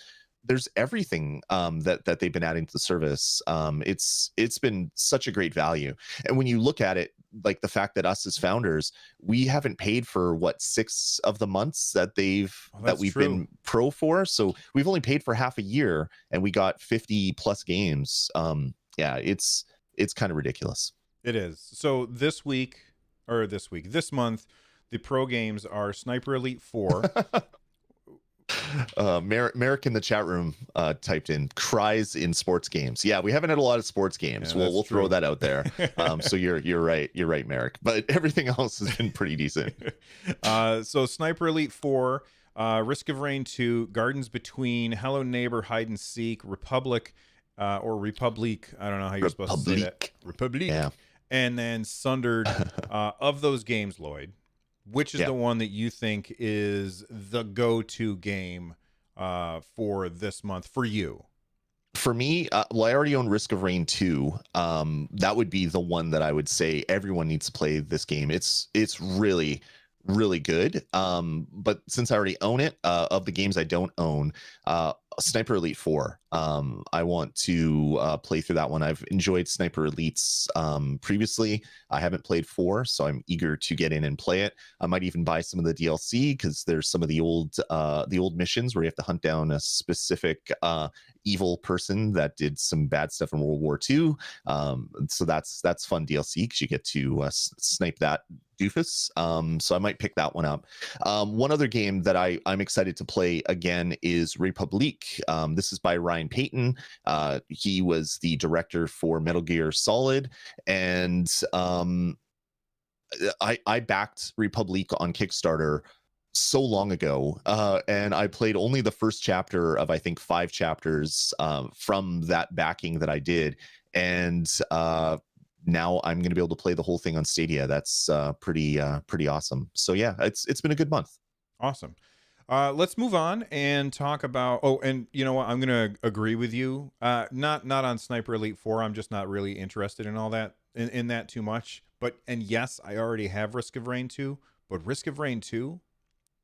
everything that they've been adding to the service. It's been such a great value. And when you look at it, like the fact that us as founders, we haven't paid for 6 of the months that we've been pro for. So we've only paid for half a year, and we got 50 plus games. Yeah, it's kind of ridiculous. It is. So this month, the pro games are Sniper Elite 4. Merrick in the chat room typed in cries in sports games. Yeah, we haven't had a lot of sports games. Yeah, we'll throw that out there. So you're right, Merrick. But everything else has been pretty decent. So Sniper Elite 4, Risk of Rain 2, Gardens Between, Hello Neighbor, Hide and Seek, Republic, or Republique. I don't know how you're supposed to say that. Republique. Yeah. And then Sundered. Of those games, Lloyd, which is the one that you think is the go-to game for this month for you? For me, well, I already own Risk of Rain 2. That would be the one that I would say everyone needs to play this game. It's really, really good. But since I already own it, of the games I don't own, Sniper Elite 4. I want to play through that one. I've enjoyed Sniper Elites previously. I haven't played 4, so I'm eager to get in and play it. I might even buy some of the DLC, because there's some of the old missions where you have to hunt down a specific evil person that did some bad stuff in World War II. So that's fun DLC, because you get to snipe that doofus. So I might pick that one up. One other game that I'm excited to play again is Republique. This is by Ryan Payton. He was the director for Metal Gear Solid, and I backed Republique on Kickstarter so long ago, and I played only the first chapter of, I think, 5 chapters from that backing that I did, and now I'm going to be able to play the whole thing on Stadia. That's pretty awesome. So yeah, it's been a good month. Awesome. Let's move on and talk about. Oh, and you know what? I'm going to agree with you. Not on Sniper Elite 4. I'm just not really interested in all that in that too much. And yes, I already have Risk of Rain 2, but Risk of Rain 2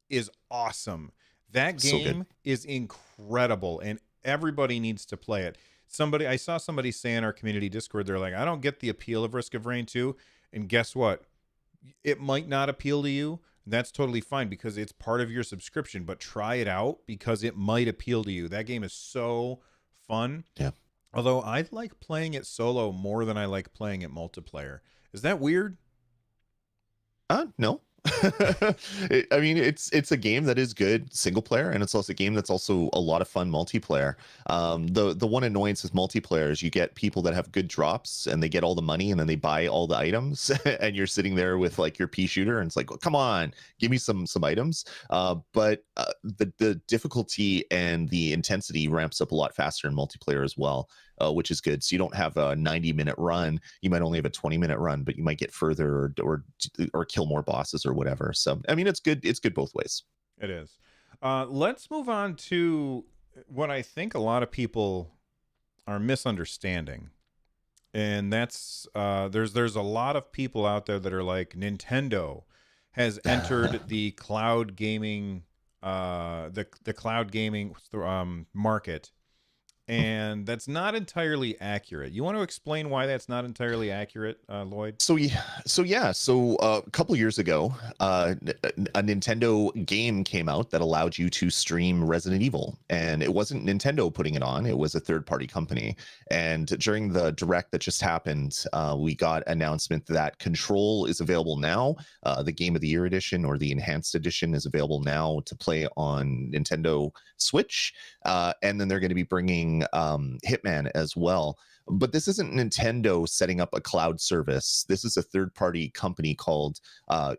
is awesome. That game is incredible, and everybody needs to play it. I saw somebody say in our community Discord, they're like, I don't get the appeal of Risk of Rain 2. And guess what? It might not appeal to you. That's totally fine, because it's part of your subscription, but try it out, because it might appeal to you. That game is so fun. Yeah. Although I like playing it solo more than I like playing it multiplayer. Is that weird? No. I mean, it's a game that is good single player, and it's also a game that's also a lot of fun multiplayer. The one annoyance with multiplayer is you get people that have good drops, and they get all the money, and then they buy all the items, and you're sitting there with like your pea shooter, and it's like, well, come on, give me some items. But the difficulty and the intensity ramps up a lot faster in multiplayer as well, which is good. So you don't have a 90-minute run. You might only have a 20-minute run, but you might get further or kill more bosses or whatever. So I mean, it's good both ways. It is. Let's move on to what I think a lot of people are misunderstanding, and that's there's a lot of people out there that are like, Nintendo has entered the cloud gaming the cloud gaming market, and that's not entirely accurate. You want to explain why that's not entirely accurate, Lloyd? So a couple years ago, a Nintendo game came out that allowed you to stream Resident Evil, and it wasn't Nintendo putting it on; it was a third-party company. And during the direct that just happened, we got announcement that Control is available now. The Game of the Year edition or the Enhanced edition is available now to play on Nintendo Switch, and then they're going to be bringing Hitman as well. But this isn't Nintendo setting up a cloud service. This is a third-party company called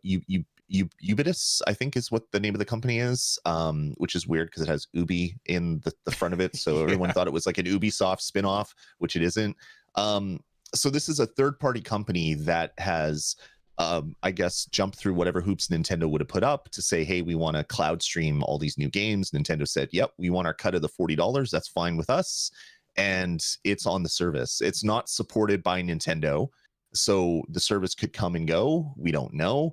Ubitus, I think is what the name of the company is, which is weird because it has Ubi in the front of it. So everyone thought it was like an Ubisoft spinoff, which it isn't. So this is a third-party company that has, I guess, jumped through whatever hoops Nintendo would have put up to say, hey, we want to cloud stream all these new games. Nintendo said, yep, we want our cut of the $40. That's fine with us. And it's on the service. It's not supported by Nintendo, so the service could come and go. We don't know.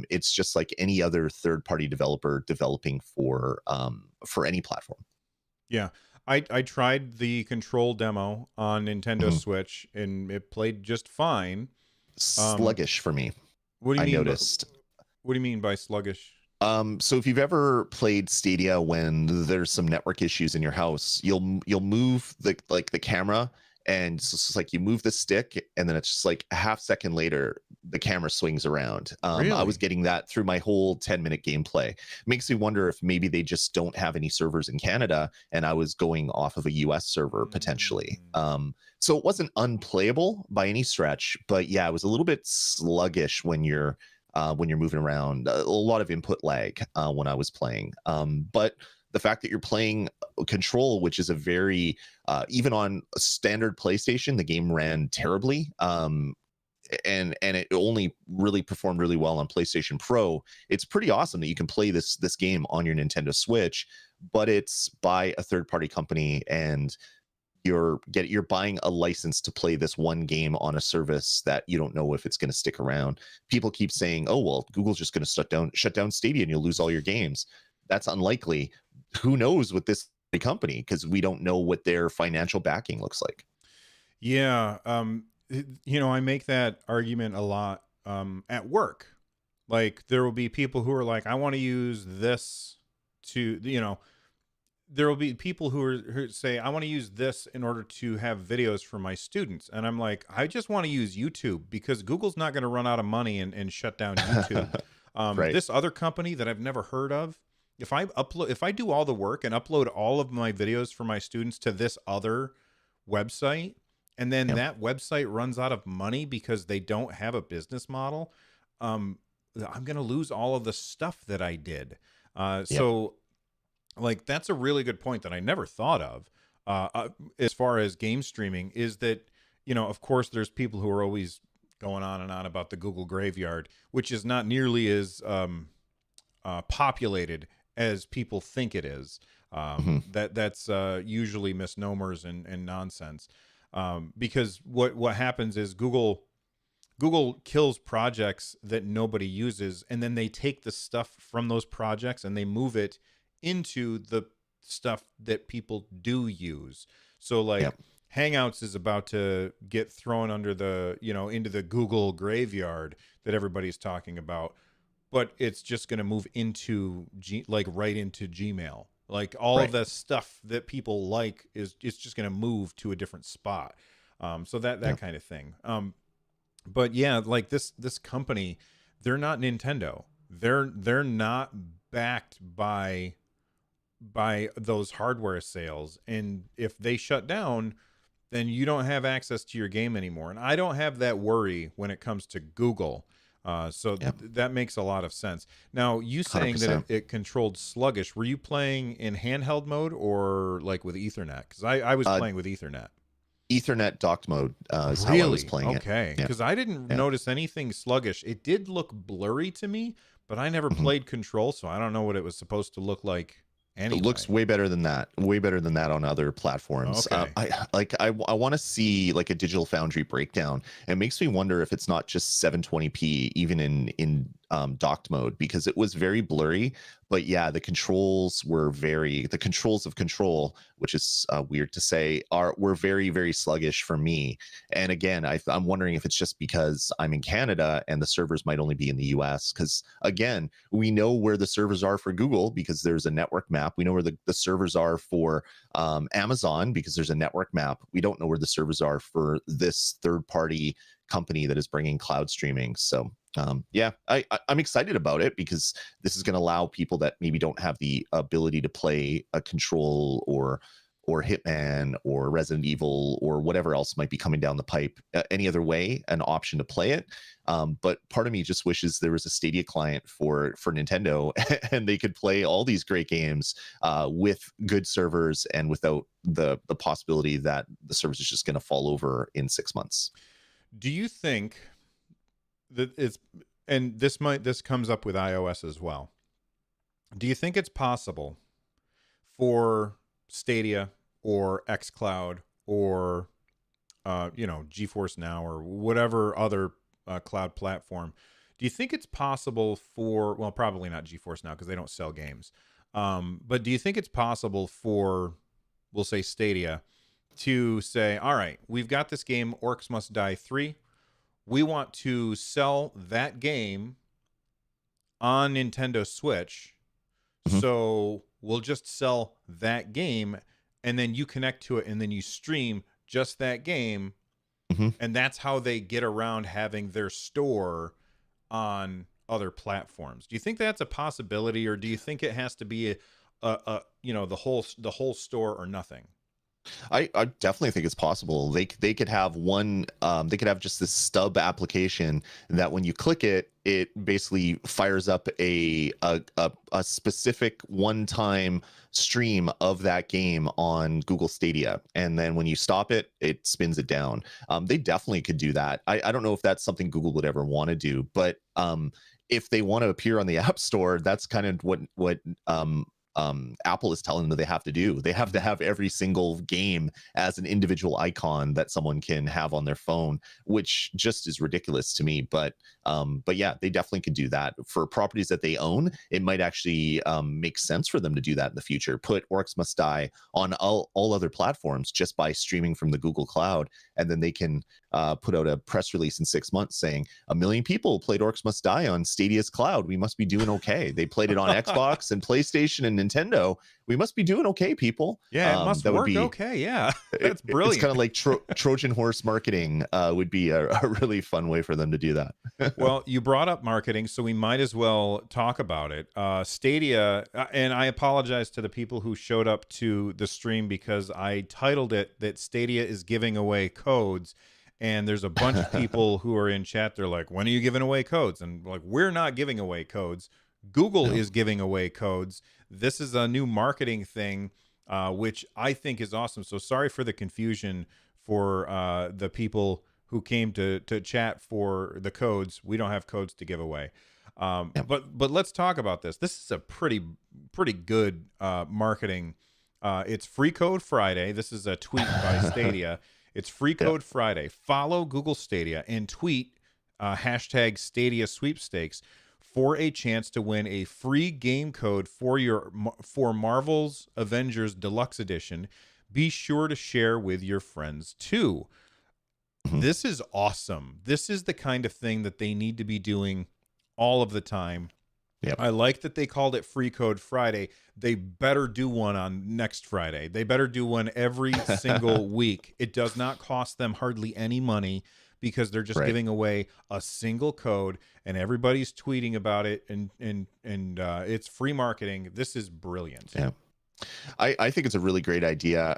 It's just like any other third-party developer developing for any platform. Yeah, I tried the Control demo on Nintendo Switch, and it played just fine. Sluggish for me. What do you mean? Noticed. What do you mean by sluggish? So if you've ever played Stadia when there's some network issues in your house, you'll move the camera, and so it's like you move the stick, and then it's just like a half second later the camera swings around. Really? I was getting that through my whole 10-minute gameplay. Makes me wonder if maybe they just don't have any servers in Canada, and I was going off of a US server potentially. So it wasn't unplayable by any stretch, but yeah, it was a little bit sluggish when you're moving around. A lot of input lag when I was playing. But the fact that you're playing Control, which is a very even on a standard PlayStation, the game ran terribly. And it only really performed really well on PlayStation Pro. It's pretty awesome that you can play this game on your Nintendo Switch, but it's by a third-party company, and you're buying a license to play this one game on a service that you don't know if it's going to stick around. People keep saying, oh, well, Google's just going to shut down Stadia and you'll lose all your games. That's unlikely. Who knows with this company, because we don't know what their financial backing looks like. Yeah. I make that argument a lot at work. Like, there will be people who are like, I want to use this to, there will be people who say, I want to use this in order to have videos for my students. And I'm like, I just want to use YouTube, because Google's not going to run out of money and shut down YouTube. Right. This other company that I've never heard of, if I do all the work and upload all of my videos for my students to this other website, and then that website runs out of money because they don't have a business model, I'm going to lose all of the stuff that I did. So like, that's a really good point that I never thought of as far as game streaming, is that, of course, there's people who are always going on and on about the Google graveyard, which is not nearly as populated as people think it is. That's usually misnomers and nonsense. Because what happens is Google kills projects that nobody uses, and then they take the stuff from those projects and they move it into the stuff that people do use. So like Hangouts is about to get thrown under the, into the Google graveyard that everybody's talking about, but it's just going to move into right into Gmail. Like, all of the stuff that people like it's just going to move to a different spot. So that kind of thing. But yeah, like this company, they're not Nintendo. They're not backed by those hardware sales, and if they shut down, then you don't have access to your game anymore. And I don't have that worry when it comes to Google. That makes a lot of sense. Now, you saying 100%. That it controlled sluggish, were you playing in handheld mode or like with Ethernet? Because I was playing with Ethernet. Ethernet docked mode is really? How I was playing it. Okay, because I didn't notice anything sluggish. It did look blurry to me, but I never played Control, so I don't know what it was supposed to look like. Anyway. It looks way better than that. Way better than that on other platforms. Okay. I want to see like a Digital Foundry breakdown. It makes me wonder if it's not just 720p even in recommended docked mode because it was very blurry. But yeah, the controls of control, which is weird to say, were very, very sluggish for me. And again, I'm wondering if it's just because I'm in Canada and the servers might only be in the US. Because again, we know where the servers are for Google because there's a network map. We know where the servers are for Amazon because there's a network map. We don't know where the servers are for this third party company that is bringing cloud streaming. So yeah, I'm excited about it because this is going to allow people that maybe don't have the ability to play a Control or Hitman or Resident Evil or whatever else might be coming down the pipe any other way, an option to play it. But part of me just wishes there was a Stadia client for Nintendo and they could play all these great games with good servers and without the possibility that the service is just going to fall over in 6 months. Do you think that this comes up with iOS as well? Do you think it's possible for Stadia or xCloud or GeForce Now or whatever other cloud platform? Do you think it's possible for, well, probably not GeForce Now because they don't sell games, but do you think it's possible for, we'll say, Stadia to say, all right, we've got this game Orcs Must Die 3, we want to sell that game on Nintendo Switch, so we'll just sell that game and then you connect to it and then you stream just that game, and that's how they get around having their store on other platforms? Do you think that's a possibility, or do you think it has to be the whole store or nothing? I definitely think it's possible. They could have one. They could have just this stub application that when you click it, it basically fires up a specific one-time stream of that game on Google Stadia, and then when you stop it, it spins it down. They definitely could do that. I don't know if that's something Google would ever want to do, but if they want to appear on the App Store, that's kind of what Apple is telling them they have to do. They have to have every single game as an individual icon that someone can have on their phone, which just is ridiculous to me. But yeah, they definitely could do that for properties that they own. It might actually make sense for them to do that in the future. Put Orcs Must Die on all other platforms just by streaming from the Google Cloud, and then they can put out a press release in 6 months saying 1 million people played Orcs Must Die on Stadia's cloud. We must be doing okay. They played it on Xbox and PlayStation and Nintendo. We must be doing okay, people. Yeah, it must work okay. Yeah, that's brilliant. It's kind of like Trojan horse marketing would be a really fun way for them to do that. Well, you brought up marketing, so we might as well talk about it. Stadia, and I apologize to the people who showed up to the stream because I titled it that Stadia is giving away codes. And there's a bunch of people who are in chat. They're like, when are you giving away codes? And like, we're not giving away codes. Google is giving away codes. This is a new marketing thing, which I think is awesome. So sorry for the confusion for the people who came to chat for the codes. We don't have codes to give away. But let's talk about this. This is a pretty good marketing. It's Free Code Friday. This is a tweet by Stadia. It's Free Code Friday. Follow Google Stadia and tweet hashtag Stadia Sweepstakes for a chance to win a free game code for Marvel's Avengers Deluxe Edition. Be sure to share with your friends too. This is awesome. This is the kind of thing that they need to be doing all of the time. Yep. I like that they called it Free Code Friday. They better do one on next Friday. They better do one every single week. It does not cost them hardly any money because they're just giving away a single code and everybody's tweeting about it, and it's free marketing. This is brilliant. Yeah. I think it's a really great idea.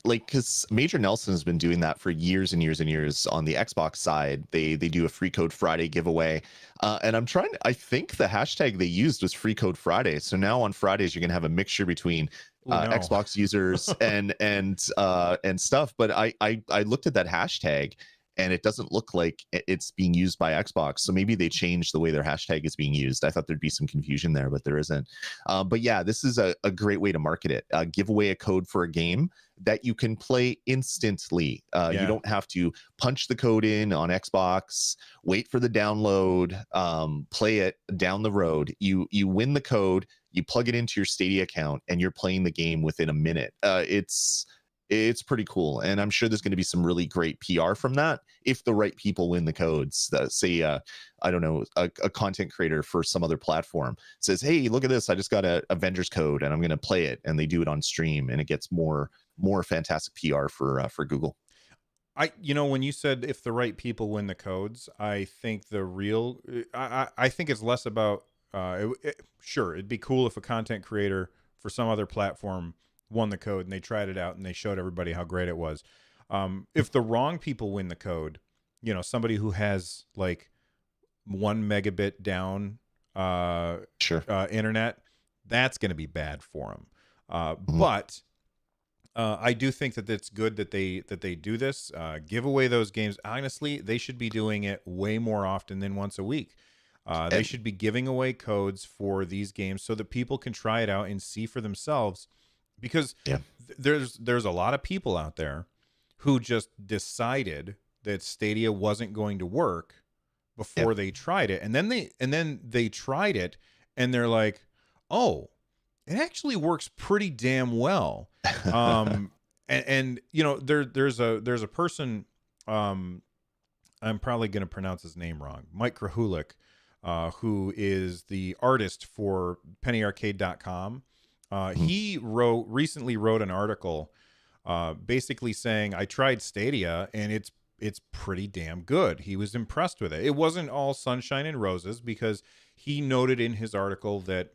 Because Major Nelson has been doing that for years and years and years on the Xbox side. They do a Free Code Friday giveaway, and I think the hashtag they used was Free Code Friday. So now on Fridays you're gonna have a mixture between Xbox users and stuff. But I looked at that hashtag, and it doesn't look like it's being used by Xbox. So maybe they changed the way their hashtag is being used. I thought there'd be some confusion there, but there isn't. But yeah, this is a great way to market it. Give away a code for a game that you can play instantly. You don't have to punch the code in on Xbox, wait for the download, play it down the road. You win the code, you plug it into your Stadia account, and you're playing the game within a minute. It's pretty cool, and I'm sure there's going to be some really great PR from that if the right people win the codes. Say, I don't know, a content creator for some other platform says, "Hey, look at this! I just got a Avengers code, and I'm going to play it," and they do it on stream, and it gets more fantastic PR for Google. When you said if the right people win the codes, I think I think it's less about. Sure, it'd be cool if a content creator for some other platform won the code and they tried it out and they showed everybody how great it was. If the wrong people win the code, somebody who has like 1 megabit down internet, that's going to be bad for them. But I do think that it's good that they do this. Give away those games. Honestly, they should be doing it way more often than once a week. They should be giving away codes for these games so that people can try it out and see for themselves. Because there's a lot of people out there who just decided that Stadia wasn't going to work before they tried it, and then they tried it and they're like, oh, it actually works pretty damn well. And there's a person, I'm probably going to pronounce his name wrong, Mike Krahulik, who is the artist for pennyarcade.com. He recently wrote an article basically saying, I tried Stadia and it's pretty damn good. He was impressed with it. It wasn't all sunshine and roses, because he noted in his article that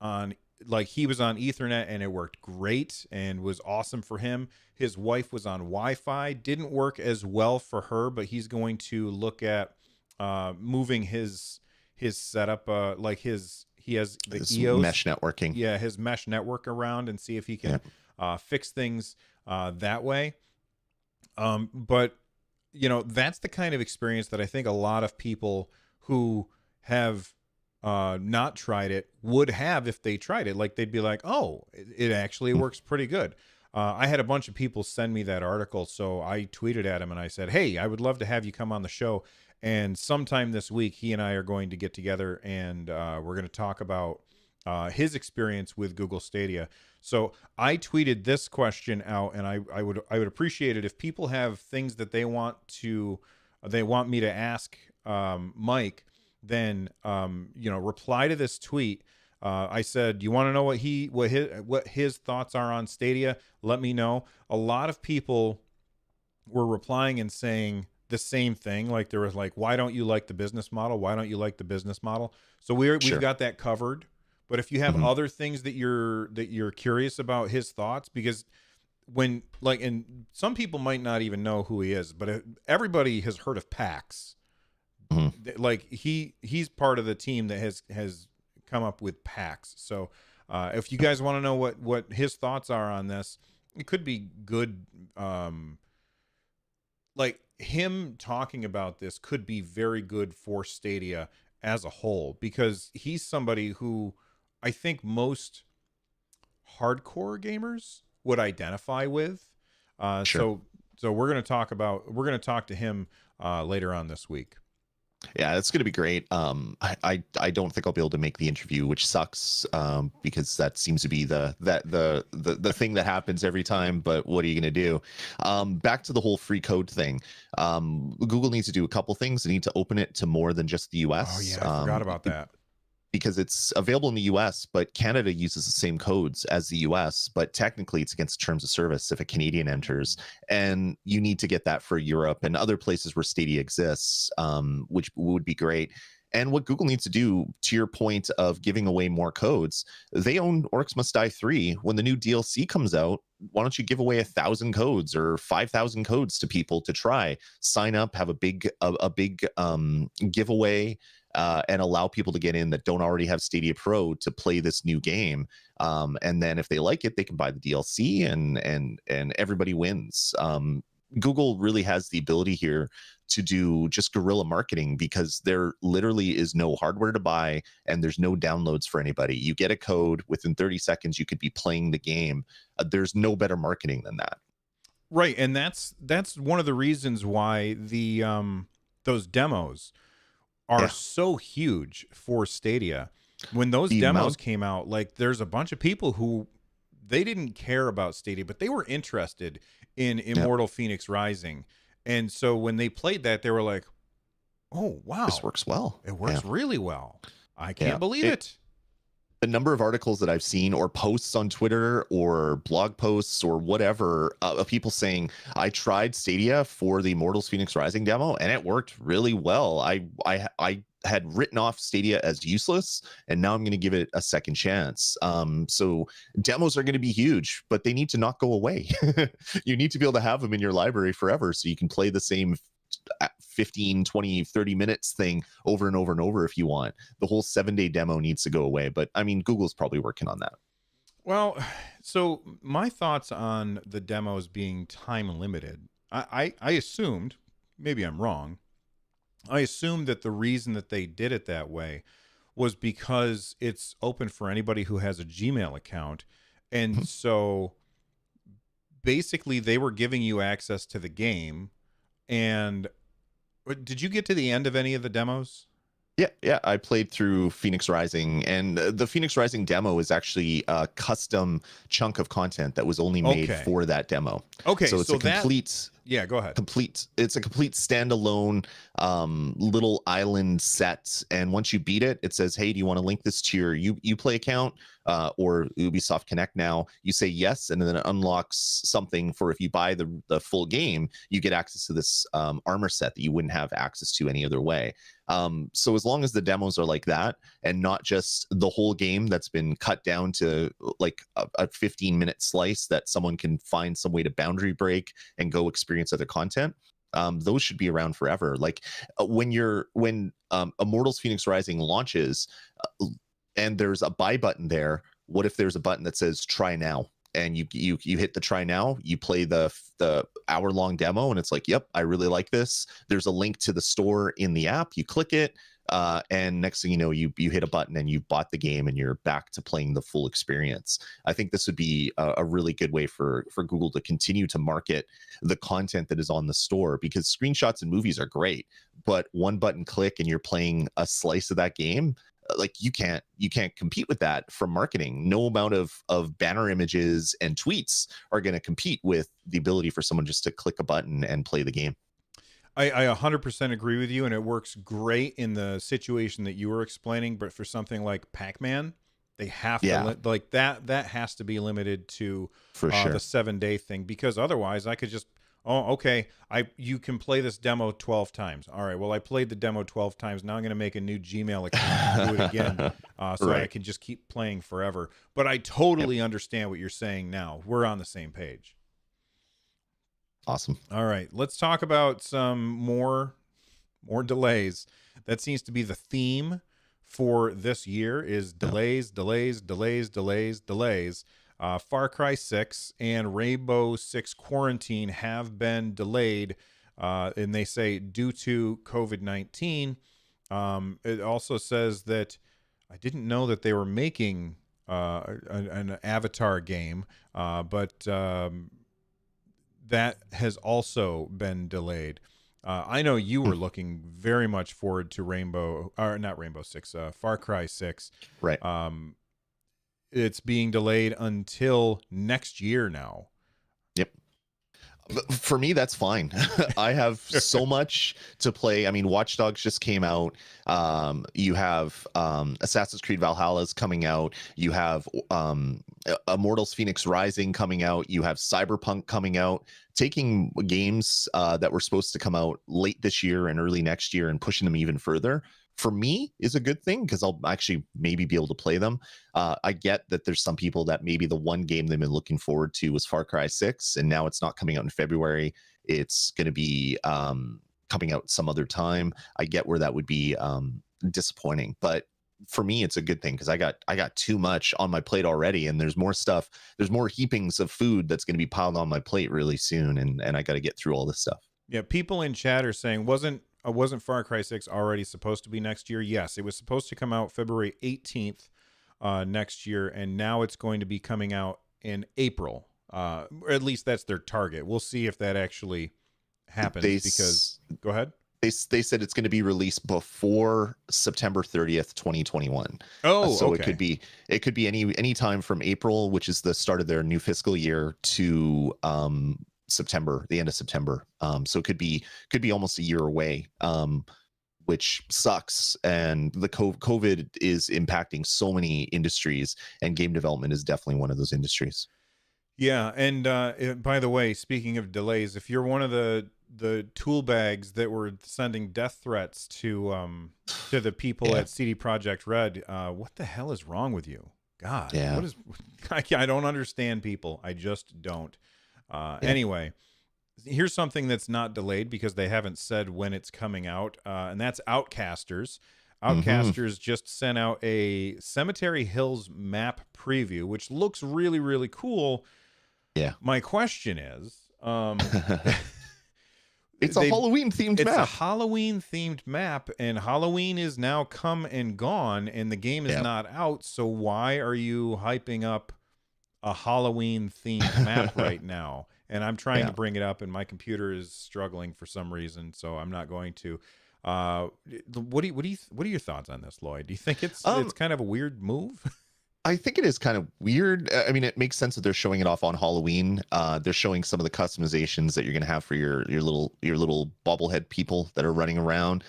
he was on Ethernet and it worked great and was awesome for him. His wife was on Wi-Fi, didn't work as well for her, but he's going to look at moving his setup, he has the EOS mesh networking. Yeah, his mesh network around, and see if he can fix things that way. But that's the kind of experience that I think a lot of people who have not tried it would have if they tried it. Like, they'd be like, oh, it actually works pretty good. I had a bunch of people send me that article, so I tweeted at him and I said, hey, I would love to have you come on the show. And sometime this week, he and I are going to get together and we're going to talk about his experience with Google Stadia. So I tweeted this question out, and I would appreciate it if people have things that they want me to ask Mike. Then reply to this tweet. I said, you want to know what his thoughts are on Stadia? Let me know. A lot of people were replying and saying the same thing. Like, there was like, why don't you like the business model? Why don't you like the business model? So we've got that covered. But if you have other things that you're curious about his thoughts, because and some people might not even know who he is, but everybody has heard of PAX. Like, he's part of the team that has come up with PAX. So if you guys want to know what his thoughts are on this, it could be good. Like, him talking about this could be very good for Stadia as a whole, because he's somebody who I think most hardcore gamers would identify with. So we're going to talk to him later on this week. Yeah, it's going to be great. I don't think I'll be able to make the interview, which sucks, because that seems to be the thing that happens every time. But what are you going to do? Back to the whole free code thing. Google needs to do a couple things. They need to open it to more than just the US. Oh yeah, I forgot about that. Because it's available in the US, but Canada uses the same codes as the US, but technically it's against terms of service if a Canadian enters, and you need to get that for Europe and other places where Stadia exists, which would be great. And what Google needs to do, to your point of giving away more codes, they own Orcs Must Die 3. When the new DLC comes out, why don't you give away 1,000 codes or 5,000 codes to people to try, sign up, have a big giveaway, and allow people to get in that don't already have Stadia Pro to play this new game. And then if they like it, they can buy the DLC, and everybody wins. Google really has the ability here to do just guerrilla marketing, because there literally is no hardware to buy and there's no downloads for anybody. You get a code, within 30 seconds you could be playing the game. There's no better marketing than that. Right, and that's one of the reasons why the those demos are so huge for Stadia. When those demos came out, like, there's a bunch of people who they didn't care about Stadia, but they were interested in Immortal Phoenix Rising. And so when they played that, they were like, "Oh, wow. This works well. It works really well. I can't believe it." The number of articles that I've seen, or posts on Twitter or blog posts or whatever, of people saying, I tried Stadia for the Immortals Phoenix Rising demo and it worked really well. I had written off Stadia as useless, and now I'm going to give it a second chance. So demos are going to be huge, but they need to not go away. You need to be able to have them in your library forever so you can play the same 15, 20, 30 minutes thing over and over and over if you want. The whole 7-day demo needs to go away, but I mean, Google's probably working on that. Well, so my thoughts on the demos being time limited, I assumed, maybe I'm wrong, I assumed that the reason that they did it that way was because it's open for anybody who has a Gmail account. And so basically they were giving you access to the game. And did you get to the end of any of the demos? Yeah, I played through Phoenix Rising, and the Phoenix Rising demo is actually a custom chunk of content that was only made for that demo. Okay, so it's a complete. Yeah, go ahead. It's a complete standalone little island set, and once you beat it, it says, "Hey, do you want to link this to your Uplay account or Ubisoft Connect now?" You say yes, and then it unlocks something for, if you buy the full game, you get access to this armor set that you wouldn't have access to any other way. So as long as the demos are like that, and not just the whole game that's been cut down to like a 15-minute slice that someone can find some way to boundary break and go experience other content, those should be around forever. Like when Immortals Phoenix Rising launches and there's a buy button there, what if there's a button that says try now? And you hit the try now, you play the hour-long demo, and it's like, yep, I really like this. There's a link to the store in the app. You click it, and next thing you know, you hit a button and you bought the game, and you're back to playing the full experience. I think this would be a really good way for Google to continue to market the content that is on the store, because screenshots and movies are great, but one button click and you're playing a slice of that game. Like you can't compete with that from marketing. No amount of banner images and tweets are going to compete with the ability for someone just to click a button and play the game. I 100% agree with you, and it works great in the situation that you were explaining. But for something like Pac-Man, they have to like that has to be limited to the 7-day thing, because otherwise I could just, you can play this demo 12 times. All right, well, I played the demo 12 times. Now I'm going to make a new Gmail account and do it again so I can just keep playing forever. But I totally understand what you're saying now. We're on the same page. Awesome. All right, let's talk about some more delays. That seems to be the theme for this year, is delays. Far Cry 6 and Rainbow Six Quarantine have been delayed, and they say due to COVID-19. It also says that I didn't know that they were making an Avatar game, but that has also been delayed. I know you were looking very much forward to Far Cry 6. Right. It's being delayed until next year now. Yep. For me, that's fine. I have so much to play. I mean, Watchdogs just came out. You have Assassin's Creed Valhalla's coming out. You have Immortals Phoenix Rising coming out. You have Cyberpunk coming out. Taking games that were supposed to come out late this year and early next year and pushing them even further, for me, is a good thing, because I'll actually maybe be able to play them. I get that there's some people that maybe the one game they've been looking forward to was Far Cry 6, and now it's not coming out in February. It's going to be coming out some other time. I get where that would be disappointing, but for me, it's a good thing, because I got too much on my plate already, and there's more stuff. There's more heapings of food that's going to be piled on my plate really soon, and I got to get through all this stuff. Yeah, people in chat are saying wasn't Far Cry 6 already supposed to be next year? Yes, it was supposed to come out February 18th next year, and now it's going to be coming out in April. Or at least that's their target. We'll see if that actually happens. They Because go ahead. they said it's going to be released before September 30th, 2021. Oh, So okay. it could be any time from April, which is the start of their new fiscal year, to September, the end of September. So it could be almost a year away. Which sucks. And the COVID is impacting so many industries, and game development is definitely one of those industries. Yeah, and by the way, speaking of delays, if you're one of the tool bags that were sending death threats to the people Yeah. at CD Projekt Red, what the hell is wrong with you? God, Yeah. what is? I don't understand people. I just don't. Anyway, here's something that's not delayed because they haven't said when it's coming out, and that's Outcasters. Outcasters just sent out a Cemetery Hills map preview, which looks really, really cool. Yeah. My question is, it's a Halloween themed map. It's a Halloween themed map, and Halloween is now come and gone, and the game is not out. So why are you hyping up a Halloween themed map right now? And I'm trying to bring it up, and my computer is struggling for some reason, so I'm not going to. What are your thoughts on this, Lloyd? Do you think it's kind of a weird move? I think it is kind of weird. I mean, it makes sense that they're showing it off on Halloween. They're showing some of the customizations that you're going to have for your little bobblehead people that are running around.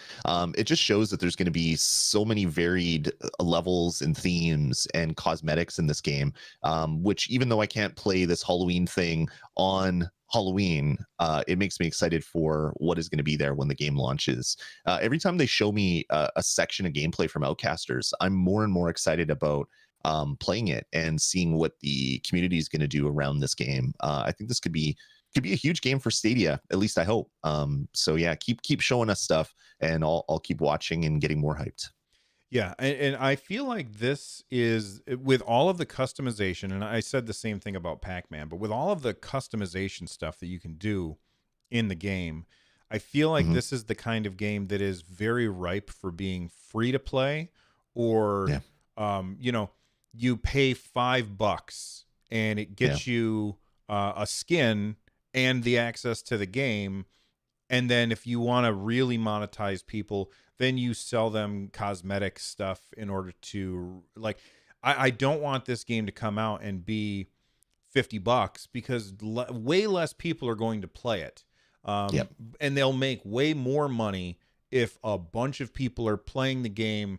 It just shows that there's going to be so many varied levels and themes and cosmetics in this game. Which, even though I can't play this Halloween thing on Halloween, it makes me excited for what is going to be there when the game launches. Every time they show me a section of gameplay from Outcasters, I'm more and more excited about playing it and seeing what the community is going to do around this game. I think this could be a huge game for Stadia. At least I hope. So yeah, keep showing us stuff, and I'll keep watching and getting more hyped. Yeah, and I feel like this is, with all of the customization, and I said the same thing about Pac-Man, but with all of the customization stuff that you can do in the game, I feel like this is the kind of game that is very ripe for being free to play, or you pay $5 and it gets you a skin and the access to the game. And then if you want to really monetize people, then you sell them cosmetic stuff in order to, like, I don't want this game to come out and be $50 because way less people are going to play it. And they'll make way more money if a bunch of people are playing the game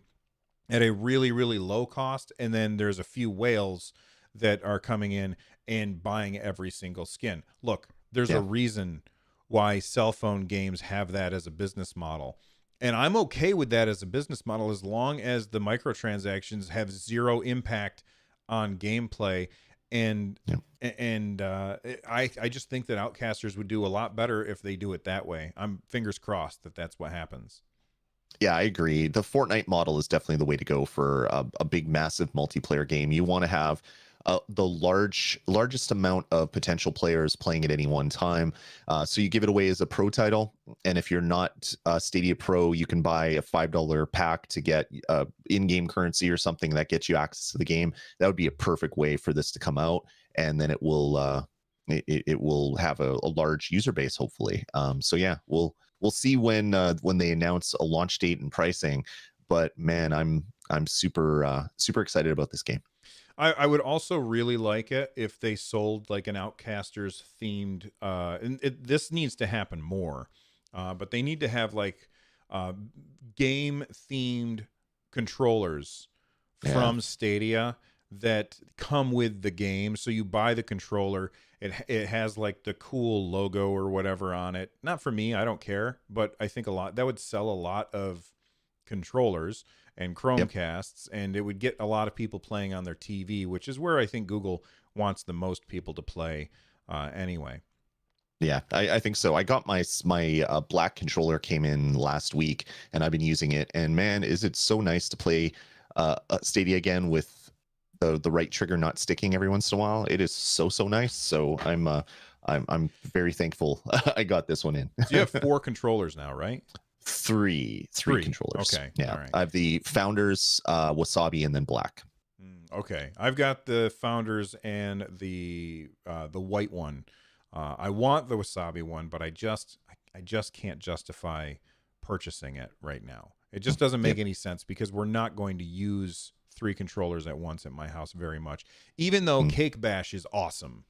at a really, really low cost, and then there's a few whales that are coming in and buying every single skin. Look, there's a reason why cell phone games have that as a business model. And I'm okay with that as a business model as long as the microtransactions have zero impact on gameplay. And I just think that Outcasters would do a lot better if they do it that way. I'm fingers crossed that that's what happens. Yeah, I agree. The Fortnite model is definitely the way to go for a big, massive multiplayer game. You want to have the largest amount of potential players playing at any one time. So you give it away as a pro title, and if you're not Stadia Pro, you can buy a $5 pack to get in-game currency or something that gets you access to the game. That would be a perfect way for this to come out, and then it will have a large user base, hopefully. So yeah, we'll see when they announce a launch date and pricing. But man, I'm super excited about this game. I would also really like it if they sold like an Outcasters themed, and this needs to happen more, but they need to have like game themed controllers from Stadia that come with the game. So you buy the controller, it has like the cool logo or whatever on it. Not for me, I don't care, but I think that would sell a lot of controllers and Chromecasts, and it would get a lot of people playing on their TV, which is where I think Google wants the most people to play anyway. Yeah, I think so. I got my black controller came in last week, and I've been using it. And man, is it so nice to play Stadia again with the right trigger not sticking every once in a while. It is so nice. So I'm I'm very thankful I got this one in. So you have 4 controllers now, right? Three 3. controllers. Okay. Yeah. All right. I have the Founders, Wasabi, and then Black. Okay. I've got the Founders and the white one. I want the Wasabi one, but I just can't justify purchasing it right now. It just doesn't make any sense because we're not going to use 3 controllers at once at my house very much, even though Cake Bash is awesome.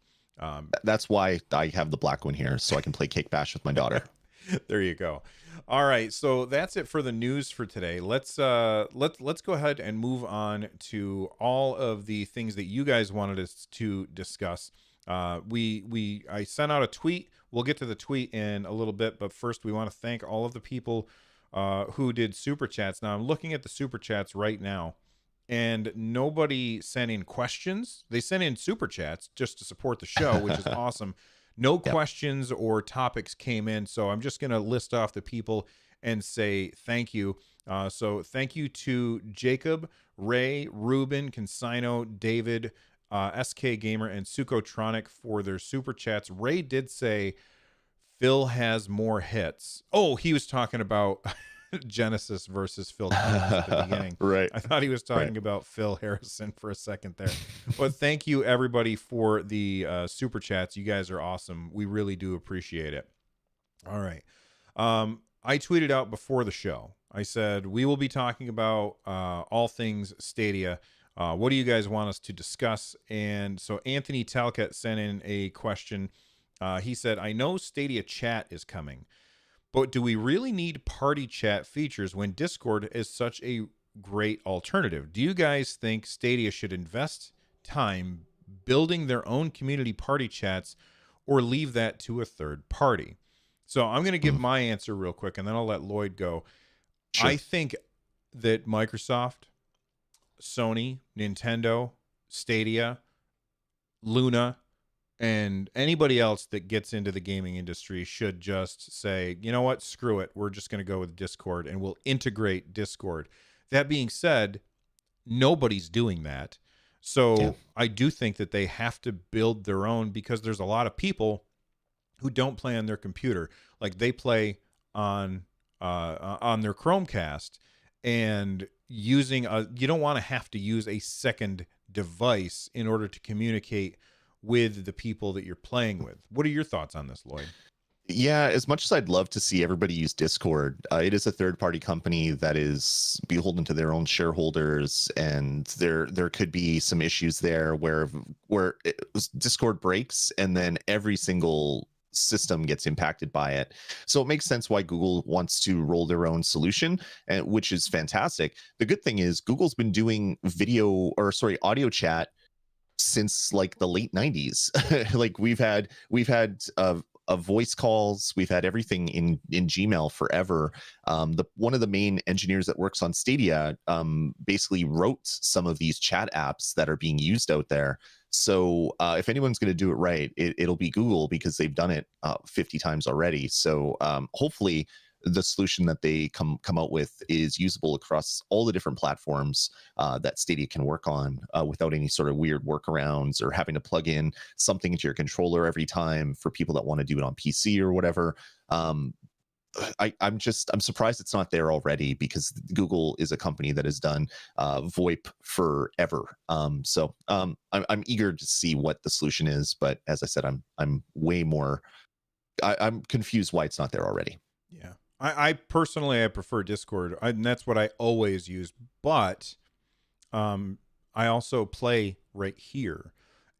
That's why I have the Black one here, so I can play Cake Bash with my daughter. There you go. All right, so that's it for the news for today. Let's go ahead and move on to all of the things that you guys wanted us to discuss. I sent out a tweet. We'll get to the tweet in a little bit, but first we want to thank all of the people who did super chats. Now I'm looking at the super chats right now, and nobody sent in questions. They sent in super chats just to support the show, which is awesome. No questions or topics came in, so I'm just going to list off the people and say thank you. So thank you to Jacob, Ray, Ruben, Consino, David, SK Gamer, and Sukotronic for their super chats. Ray did say Phil has more hits. Oh, he was talking about Genesis versus Phil Collins at the beginning. Right. I thought he was talking about Phil Harrison for a second there. But thank you, everybody, for the super chats. You guys are awesome. We really do appreciate it. All right. I tweeted out before the show. I said, we will be talking about all things Stadia. What do you guys want us to discuss? And so Anthony Talcott sent in a question. He said, I know Stadia chat is coming, but do we really need party chat features when Discord is such a great alternative? Do you guys think Stadia should invest time building their own community party chats or leave that to a third party? So I'm going to give my answer real quick, and then I'll let Lloyd go. Sure. I think that Microsoft, Sony, Nintendo, Stadia, Luna, and anybody else that gets into the gaming industry should just say, you know what, screw it. We're just going to go with Discord, and we'll integrate Discord. That being said, nobody's doing that. So I do think that they have to build their own, because there's a lot of people who don't play on their computer. Like, they play on their Chromecast, and you don't want to have to use a second device in order to communicate with the people that you're playing with. What are your thoughts on this, Lloyd? Yeah, as much as I'd love to see everybody use Discord, it is a third-party company that is beholden to their own shareholders, and there could be some issues there where Discord breaks, and then every single system gets impacted by it. So it makes sense why Google wants to roll their own solution, and which is fantastic. The good thing is Google's been doing audio chat since like the late 90s. Like we've had voice calls, we've had everything in Gmail forever. One of the main engineers that works on Stadia basically wrote some of these chat apps that are being used out there. So if anyone's going to do it right, it'll be Google, because they've done it 50 times already. So hopefully the solution that they come out with is usable across all the different platforms that Stadia can work on without any sort of weird workarounds or having to plug in something into your controller every time for people that want to do it on PC or whatever. I'm surprised it's not there already, because Google is a company that has done VoIP forever. So I'm eager to see what the solution is, but as I said, I'm way more. I'm confused why it's not there already. Yeah. I personally, I prefer Discord, and that's what I always use. But I also play right here,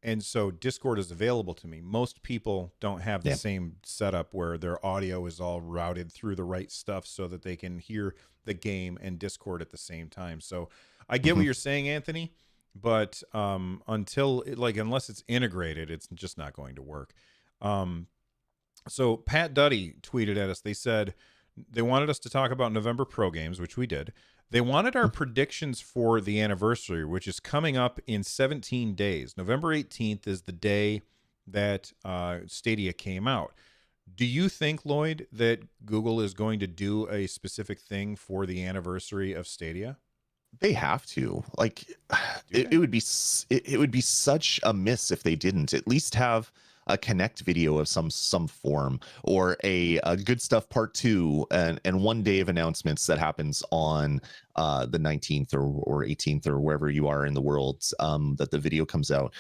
and so Discord is available to me. Most people don't have the same setup where their audio is all routed through the right stuff so that they can hear the game and Discord at the same time. So I get what you're saying, Anthony, but unless it's integrated, it's just not going to work. So Pat Duddy tweeted at us. They said they wanted us to talk about November Pro Games, which we did. They wanted our predictions for the anniversary, which is coming up in 17 days. November 18th is the day that Stadia came out. Do you think, Lloyd, that Google is going to do a specific thing for the anniversary of Stadia? They have to. Like, it would be such a miss if they didn't. At least have a Connect video of some form, or a Good Stuff Part 2, and one day of announcements that happens on the 19th or 18th or wherever you are in the world, that the video comes out.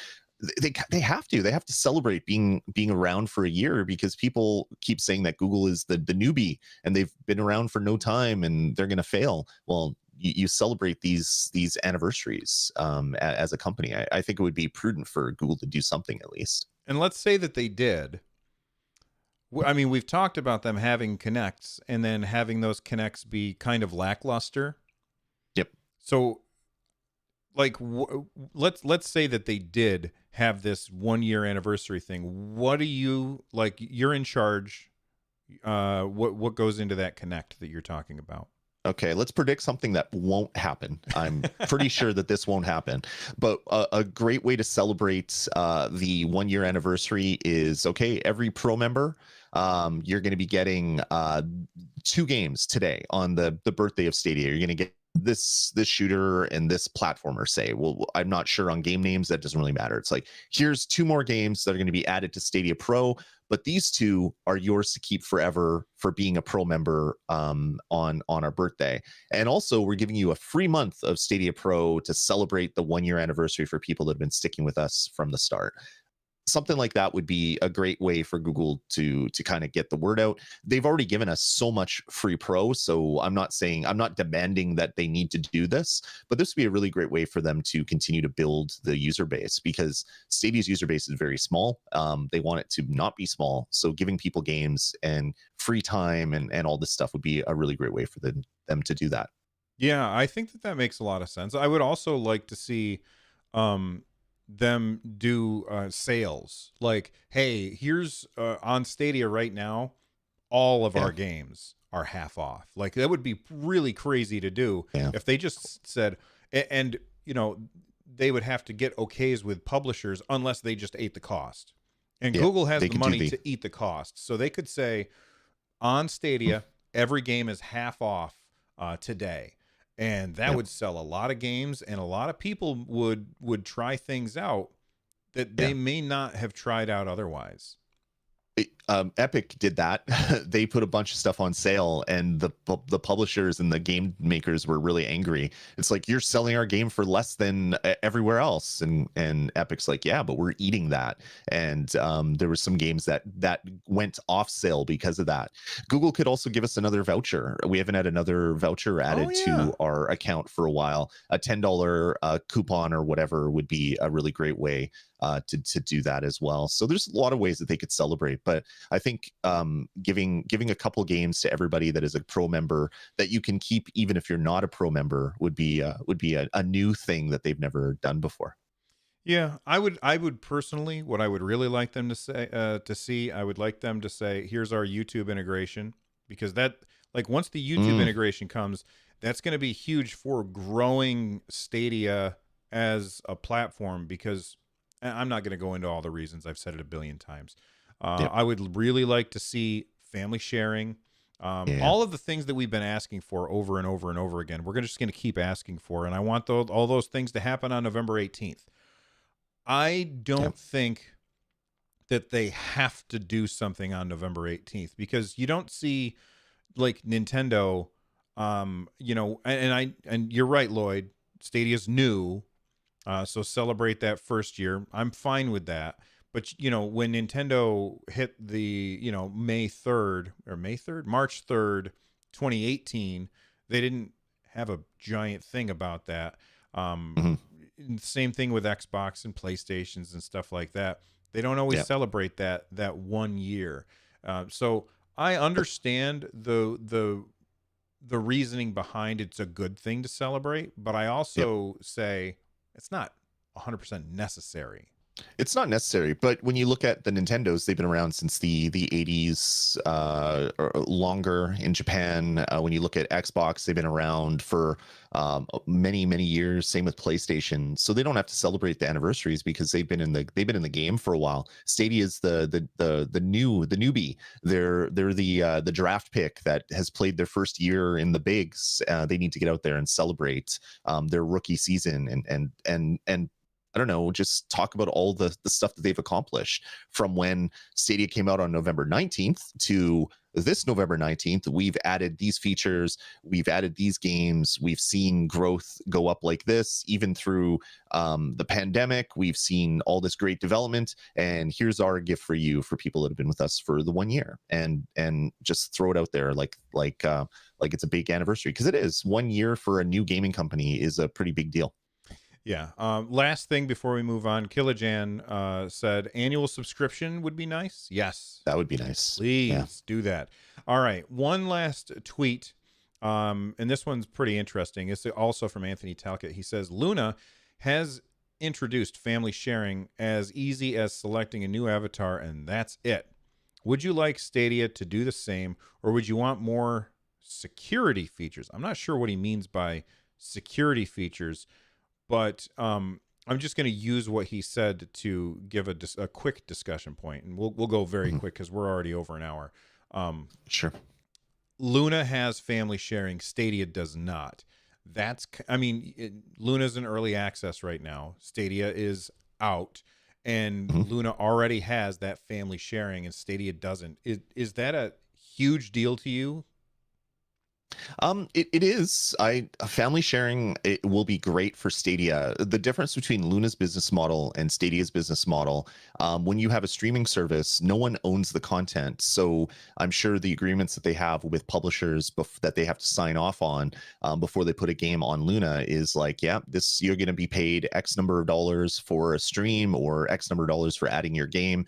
They have to celebrate being around for a year, because people keep saying that Google is the newbie and they've been around for no time and they're going to fail. Well, you celebrate these anniversaries as a company. I think it would be prudent for Google to do something at least. And let's say that they did. I mean, we've talked about them having connects and then having those connects be kind of lackluster. Yep. So, like, let's say that they did have this 1 year anniversary thing. What do you like? You're in charge. What goes into that connect that you're talking about? Okay, let's predict something that won't happen. I'm pretty sure that this won't happen. But a great way to celebrate the 1 year anniversary is, okay, every pro member, you're going to be getting 2 games today on the birthday of Stadia. You're going to get this shooter and this platformer, say. Well, I'm not sure on game names. That doesn't really matter. It's like, here's 2 more games that are going to be added to Stadia Pro, but these 2 are yours to keep forever for being a pro member on our birthday. And also, we're giving you a free month of Stadia Pro to celebrate the 1 year anniversary for people that have been sticking with us from the start. Something like that would be a great way for Google to kind of get the word out. They've already given us so much free pro, so I'm not demanding that they need to do this, but this would be a really great way for them to continue to build the user base, because Stadia's user base is very small. They want it to not be small, so giving people games and free time and all this stuff would be a really great way for them to do that. Yeah, I think that makes a lot of sense. I would also like to see them do sales, like, hey, here's on Stadia right now, all of our games are half off. Like, that would be really crazy to do if they just said, and they would have to get okays with publishers unless they just ate the cost, and Google has the money to eat the cost, so they could say on Stadia every game is half off today. And that would sell a lot of games, and a lot of people would try things out that they may not have tried out otherwise. Epic did that. They put a bunch of stuff on sale, and the publishers and the game makers were really angry. It's like, you're selling our game for less than everywhere else, and Epic's like, yeah, but we're eating that. And there were some games that went off sale because of that. Google could also give us another voucher. We haven't had another voucher added to our account for a while. A $10 coupon or whatever would be a really great way to do that as well. So there's a lot of ways that they could celebrate, but I think giving a couple games to everybody that is a pro member that you can keep even if you're not a pro member would be a new thing that they've never done before. Yeah, I would personally, what I would really like them to see, I would like them to say, here's our YouTube integration, because that, like, once the YouTube integration comes, that's going to be huge for growing Stadia as a platform, because I'm not going to go into all the reasons. I've said it a billion times. I would really like to see family sharing, all of the things that we've been asking for over and over and over again. We're just going to keep asking for, and I want all those things to happen on November 18th. I don't think that they have to do something on November 18th, because you don't see, like, Nintendo, and you're right, Lloyd, Stadia's new. So celebrate that first year. I'm fine with that. But, when Nintendo hit the, March 3rd, 2018, they didn't have a giant thing about that. Same thing with Xbox and PlayStations and stuff like that. They don't always celebrate that 1 year. So I understand the reasoning behind it's a good thing to celebrate, but I also say it's not 100% necessary. It's not necessary, but when you look at the Nintendos, they've been around since the 80s or longer in Japan. When you look at Xbox, they've been around for many years. Same with PlayStation, so they don't have to celebrate the anniversaries because they've been in the game for a while. Stadia is the newbie. They're the draft pick that has played their first year in the bigs. They need to get out there and celebrate their rookie season and I don't know, just talk about all the stuff that they've accomplished from when Stadia came out on November 19th to this November 19th. We've added these features, we've added these games, we've seen growth go up like this, even through the pandemic. We've seen all this great development, and here's our gift for you, for people that have been with us for the 1 year, and just throw it out there like it's a big anniversary, because it is. 1 year for a new gaming company is a pretty big deal. Yeah. Last thing before we move on, Killajan said annual subscription would be nice. Yes, That would be nice. please do that. All right. One last tweet. And this one's pretty interesting. It's also from Anthony Talcott. He says Luna has introduced family sharing as easy as selecting a new avatar, and that's it. Would you like Stadia to do the same, or would you want more security features? I'm not sure what he means by security features, but I'm just going to use what he said to give a quick discussion point, and we'll go very quick because we're already over an hour. Sure. Luna has family sharing. Stadia does not. Luna's in early access right now. Stadia is out, and Luna already has that family sharing, and Stadia doesn't. Is that a huge deal to you? It is. Family sharing, it will be great for Stadia. The difference between Luna's business model and Stadia's business model, when you have a streaming service, no one owns the content. So I'm sure the agreements that they have with publishers that they have to sign off on before they put a game on Luna is like, yeah, this, you're going to be paid X number of dollars for a stream or X number of dollars for adding your game.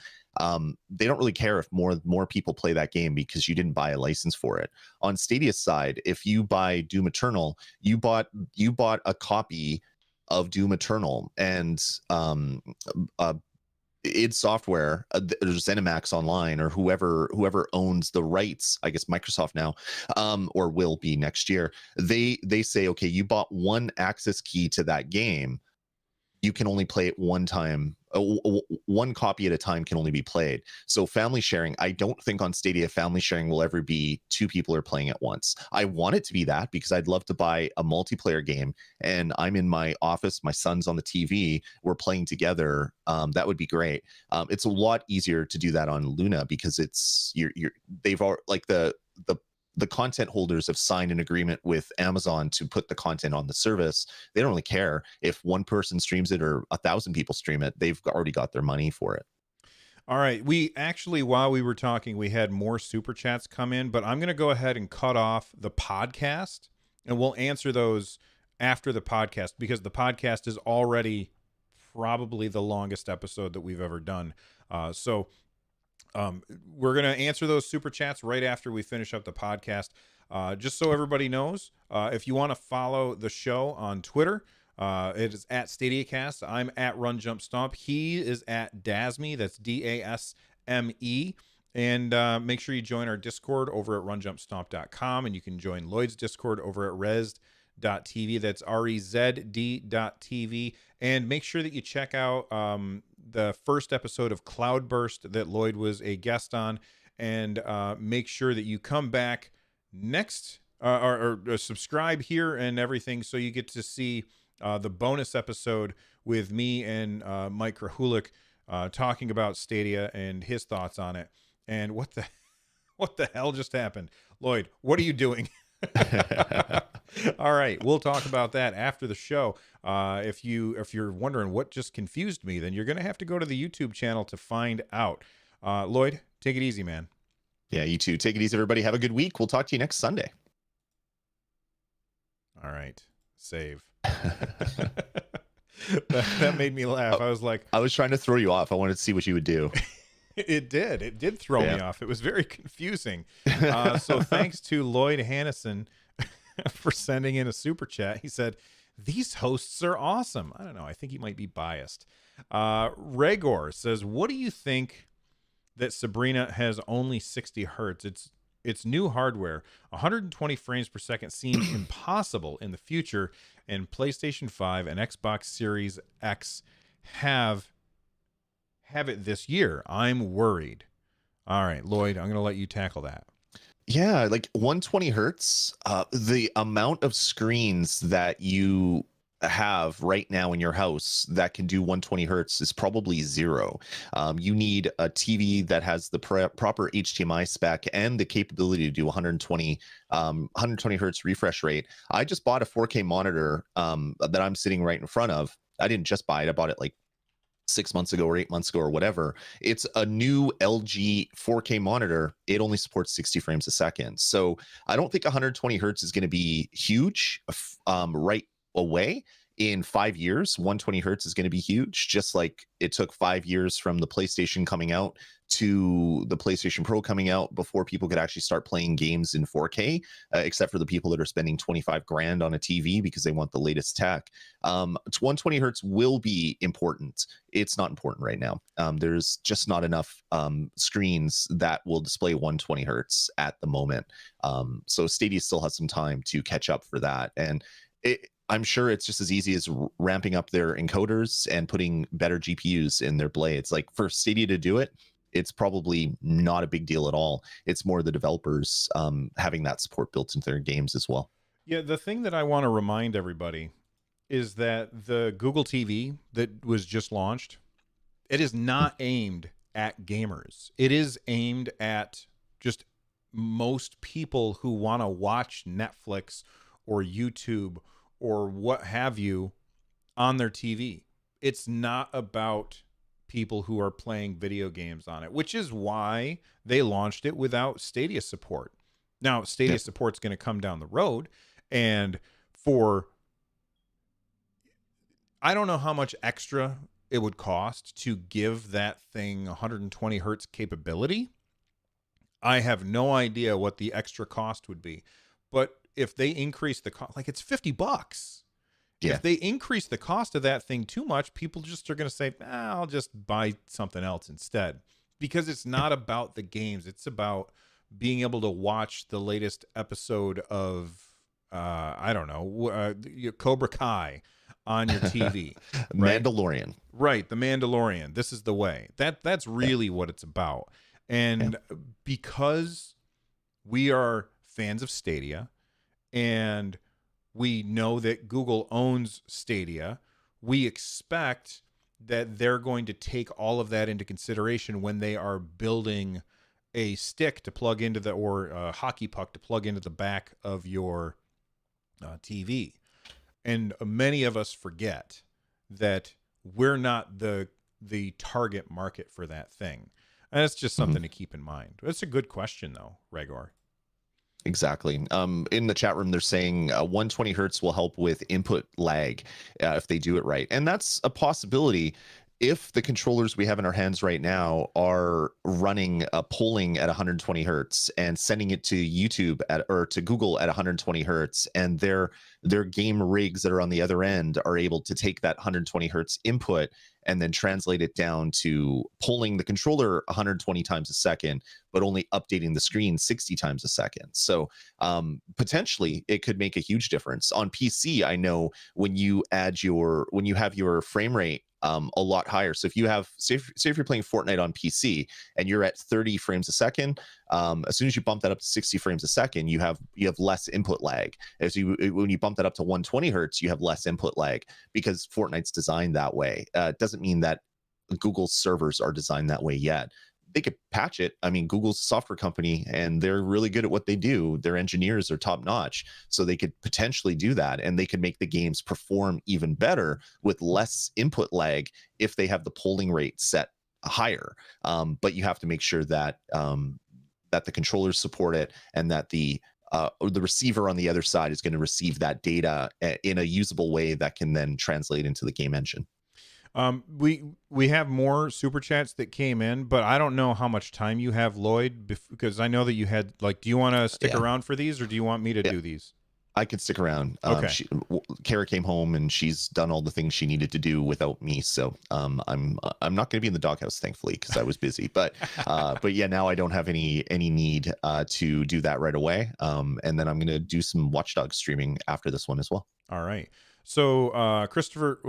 They don't really care if more people play that game because you didn't buy a license for it. On Stadia's side, if you buy Doom Eternal, you bought a copy of Doom Eternal, and id Software, or ZeniMax Online, or whoever owns the rights, I guess Microsoft now, or will be next year. They say, okay, you bought one access key to that game. You can only play it one time. One copy at a time can only be played. So family sharing, I don't think on Stadia family sharing will ever be two people are playing at once. I want it to be that, because I'd love to buy a multiplayer game and I'm in my office, my son's on the TV, we're playing together. That would be great. It's a lot easier to do that on Luna because it's they've all, like, the content holders have signed an agreement with Amazon to put the content on the service. They don't really care if one person streams it or 1,000 people stream it. They've already got their money for it. All right. We actually, while we were talking, we had more super chats come in, but I'm going to go ahead and cut off the podcast, and we'll answer those after the podcast, because the podcast is already probably the longest episode that we've ever done. We're going to answer those super chats right after we finish up the podcast. Just so everybody knows, if you want to follow the show on Twitter, it is at StadiaCast. I'm at Run Jump Stomp. He is at Dasme. That's DASME. And make sure you join our Discord over at runjumpstomp.com. And you can join Lloyd's Discord over at res.tv. That's REZD.tv. And make sure that you check out the first episode of Cloudburst that Lloyd was a guest on, and make sure that you come back next or subscribe here and everything, so you get to see the bonus episode with me and Mike Krahulik talking about Stadia and his thoughts on it. And what the hell just happened? Lloyd, what are you doing? All right, we'll talk about that after the show. If you're wondering what just confused me, then you're going to have to go to the YouTube channel to find out. Lloyd, take it easy, man. Yeah, you too. Take it easy, everybody. Have a good week. We'll talk to you next Sunday. All right, save. that made me laugh. I was like, I was trying to throw you off. I wanted to see what you would do. It did throw me off. It was very confusing. So thanks to Lloyd Hannison for sending in a super chat. He said, these hosts are awesome. I don't know. I think he might be biased. Regor says, what do you think that Sabrina has only 60 hertz? It's new hardware. 120 frames per second seems impossible in the future, and PlayStation 5 and Xbox Series X have it this year. I'm worried. All right, Lloyd, I'm going to let you tackle that. Yeah, like 120 hertz, the amount of screens that you have right now in your house that can do 120 hertz is probably zero. You need a TV that has the proper HDMI spec and the capability to do 120 hertz refresh rate. I just bought a 4K monitor that I'm sitting right in front of. I didn't just buy it. I bought it like 6 months ago or 8 months ago or whatever. It's a new LG 4K monitor. It only supports 60 frames a second. So I don't think 120 hertz is going to be huge right away. In 5 years, 120 hertz is going to be huge, just like it took 5 years from the PlayStation coming out to the PlayStation Pro coming out before people could actually start playing games in 4K, except for the people that are spending 25 grand on a TV because they want the latest tech. 120 hertz will be important. It's not important right now. There's just not enough screens that will display 120 hertz at the moment. So Stadia still has some time to catch up for that. And I'm sure it's just as easy as ramping up their encoders and putting better GPUs in their blades. Like for Stadia to do it, it's probably not a big deal at all. It's more the developers having that support built into their games as well. Yeah, the thing that I want to remind everybody is that the Google TV that was just launched, it is not aimed at gamers. It is aimed at just most people who want to watch Netflix or YouTube or what have you on their TV. It's not about people who are playing video games on it, which is why they launched it without Stadia support. Now, Stadia support's going to come down the road, and I don't know how much extra it would cost to give that thing 120 hertz capability. I have no idea what the extra cost would be, but if they increase the cost, like it's $50. Yeah. If they increase the cost of that thing too much, people just are going to say, I'll just buy something else instead, because it's not about the games. It's about being able to watch the latest episode of, I don't know, Cobra Kai on your TV. Right? Mandalorian. Right. The Mandalorian. This is the way. That's really what it's about. And because we are fans of Stadia, and we know that Google owns Stadia, we expect that they're going to take all of that into consideration when they are building a stick to plug into or a hockey puck to plug into the back of your TV. And many of us forget that we're not the target market for that thing. And it's just something to keep in mind. It's a good question, though, Regor. Exactly. In the chat room, they're saying 120 hertz will help with input lag if they do it right. And that's a possibility if the controllers we have in our hands right now are running polling at 120 hertz and sending it to YouTube or to Google at 120 hertz, and their game rigs that are on the other end are able to take that 120 hertz input and then translate it down to polling the controller 120 times a second, but only updating the screen 60 times a second. So potentially it could make a huge difference. On PC, I know when you have your frame rate a lot higher. So if you have, say if you're playing Fortnite on PC and you're at 30 frames a second, as soon as you bump that up to 60 frames a second, you have less input lag. When you bump that up to 120 hertz, you have less input lag because Fortnite's designed that way. It doesn't mean that Google's servers are designed that way yet. They could patch it. I mean, Google's a software company and they're really good at what they do. Their engineers are top notch. So they could potentially do that, and they could make the games perform even better with less input lag if they have the polling rate set higher. But you have to make sure that that the controllers support it, and that the receiver on the other side is going to receive that data in a usable way that can then translate into the game engine. We have more super chats that came in, but I don't know how much time you have, Lloyd, because I know that you had, like, do you want to stick around for these, or do you want me to do these? I could stick around. Okay. Kara came home and she's done all the things she needed to do without me. So I'm not going to be in the doghouse, thankfully, because I was busy. But yeah, now I don't have any need to do that right away. And then I'm going to do some Watchdogs streaming after this one as well. All right. So Christopher,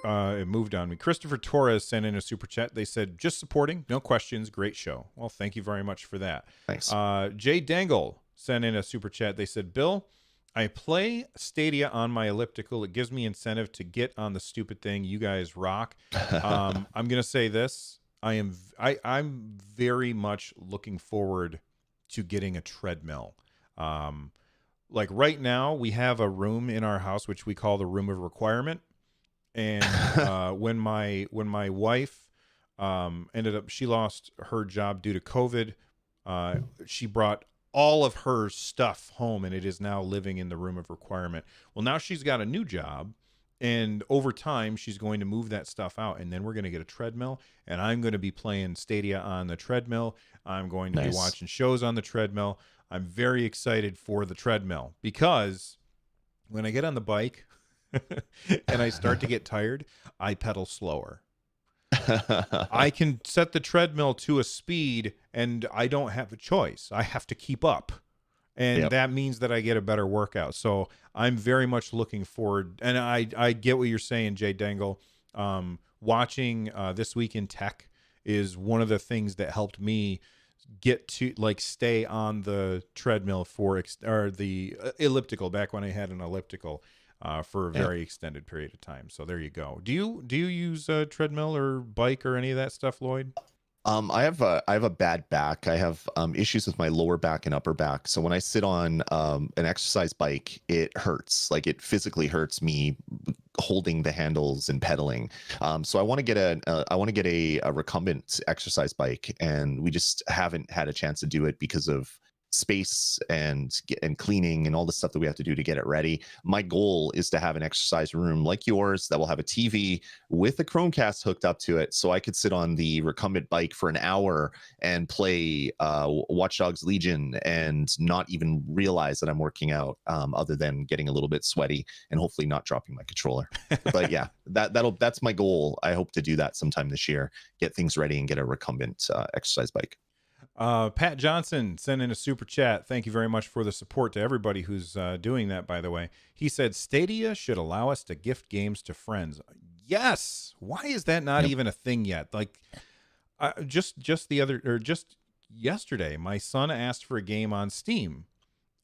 it moved on me. Christopher Torres sent in a super chat. They said, just supporting, no questions, great show. Well, thank you very much for that. Thanks. Jay Dangle sent in a super chat. They said, Bill, I play Stadia on my elliptical. It gives me incentive to get on the stupid thing. You guys rock. I'm gonna say this. I'm very much looking forward to getting a treadmill. Um, like right now, we have a room in our house which we call the room of requirement. And when my wife ended up, she lost her job due to COVID. She brought all of her stuff home, and it is now living in the room of requirement. Well, now she's got a new job, and over time she's going to move that stuff out, and then we're going to get a treadmill, and I'm going to be playing Stadia on the treadmill. I'm going to be Nice. watching shows on the treadmill. I'm very excited for the treadmill because when I get on the bike and I start to get tired, I pedal slower. I can set the treadmill to a speed and I don't have a choice. I have to keep up. And Yep. that means that I get a better workout. So I'm very much looking forward. And I get what you're saying, Jay Dangle. Watching This Week in Tech is one of the things that helped me get to like stay on the treadmill or the elliptical back when I had an elliptical for a Yeah. very extended period of time. So there you go. Do you use a treadmill or bike or any of that stuff, Lloyd? I have a bad back. I have issues with my lower back and upper back. So when I sit on an exercise bike, it hurts. Like it physically hurts me holding the handles and pedaling. So I want to get a recumbent exercise bike, and we just haven't had a chance to do it because of space and cleaning and all the stuff that we have to do to get it ready. My goal is to have an exercise room like yours that will have a TV with a Chromecast hooked up to it, so I could sit on the recumbent bike for an hour and play Watchdogs Legion and not even realize that I'm working out, other than getting a little bit sweaty and hopefully not dropping my controller. But yeah, that's my goal. I hope to do that sometime this year. Get things ready and get a recumbent exercise bike. Pat Johnson sent in a super chat. Thank you very much for the support to everybody who's doing that, by the way. He said, Stadia should allow us to gift games to friends. Yes. Why is that not Yep. even a thing yet? Like, just yesterday, my son asked for a game on Steam,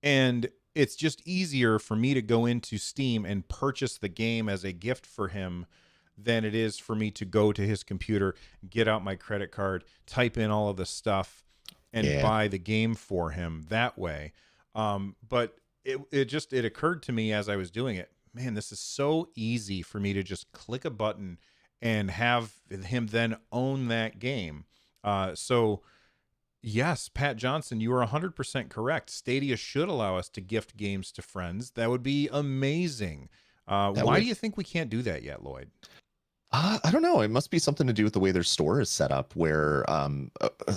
and it's just easier for me to go into Steam and purchase the game as a gift for him than it is for me to go to his computer, get out my credit card, type in all of the stuff, and Yeah. buy the game for him that way. But it occurred to me as I was doing it, man, this is so easy for me to just click a button and have him then own that game. So yes, Pat Johnson, you are 100% correct. Stadia should allow us to gift games to friends. That would be amazing. That Why would. do you think we can't do that yet, Lloyd? I don't know. It must be something to do with the way their store is set up, where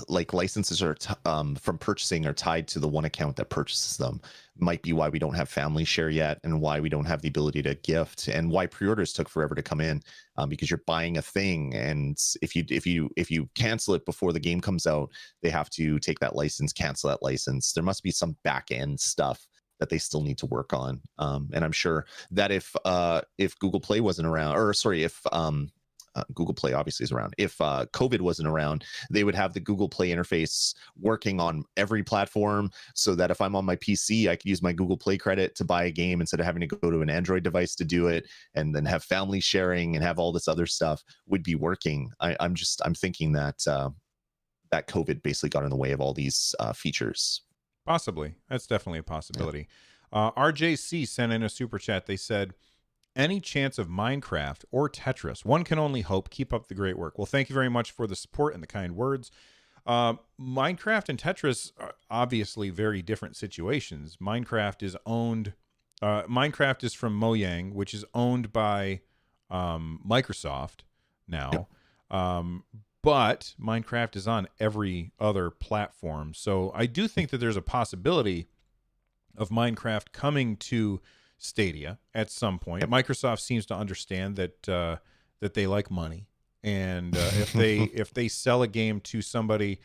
like licenses are from purchasing are tied to the one account that purchases them. Might be why we don't have family share yet, and why we don't have the ability to gift, and why pre-orders took forever to come in, because you're buying a thing, and if you cancel it before the game comes out, they have to take that license, cancel that license. There must be some back end stuff that they still need to work on. And I'm sure that if Google Play wasn't around, or sorry, if Google Play obviously is around. If COVID wasn't around, they would have the Google Play interface working on every platform, so that if I'm on my PC, I could use my Google Play credit to buy a game instead of having to go to an Android device to do it, and then have family sharing and have all this other stuff would be working. I'm thinking that that COVID basically got in the way of all these features. Possibly. That's definitely a possibility. RJC sent in a super chat. They said, any chance of Minecraft or Tetris? One can only hope. Keep up the great work. Well, thank you very much for the support and the kind words. Minecraft and Tetris are obviously very different situations. Minecraft is from Mojang, which is owned by Microsoft now. But Minecraft is on every other platform. So I do think that there's a possibility of Minecraft coming to Stadia at some point. Microsoft seems to understand that that they like money, and if they sell a game to somebody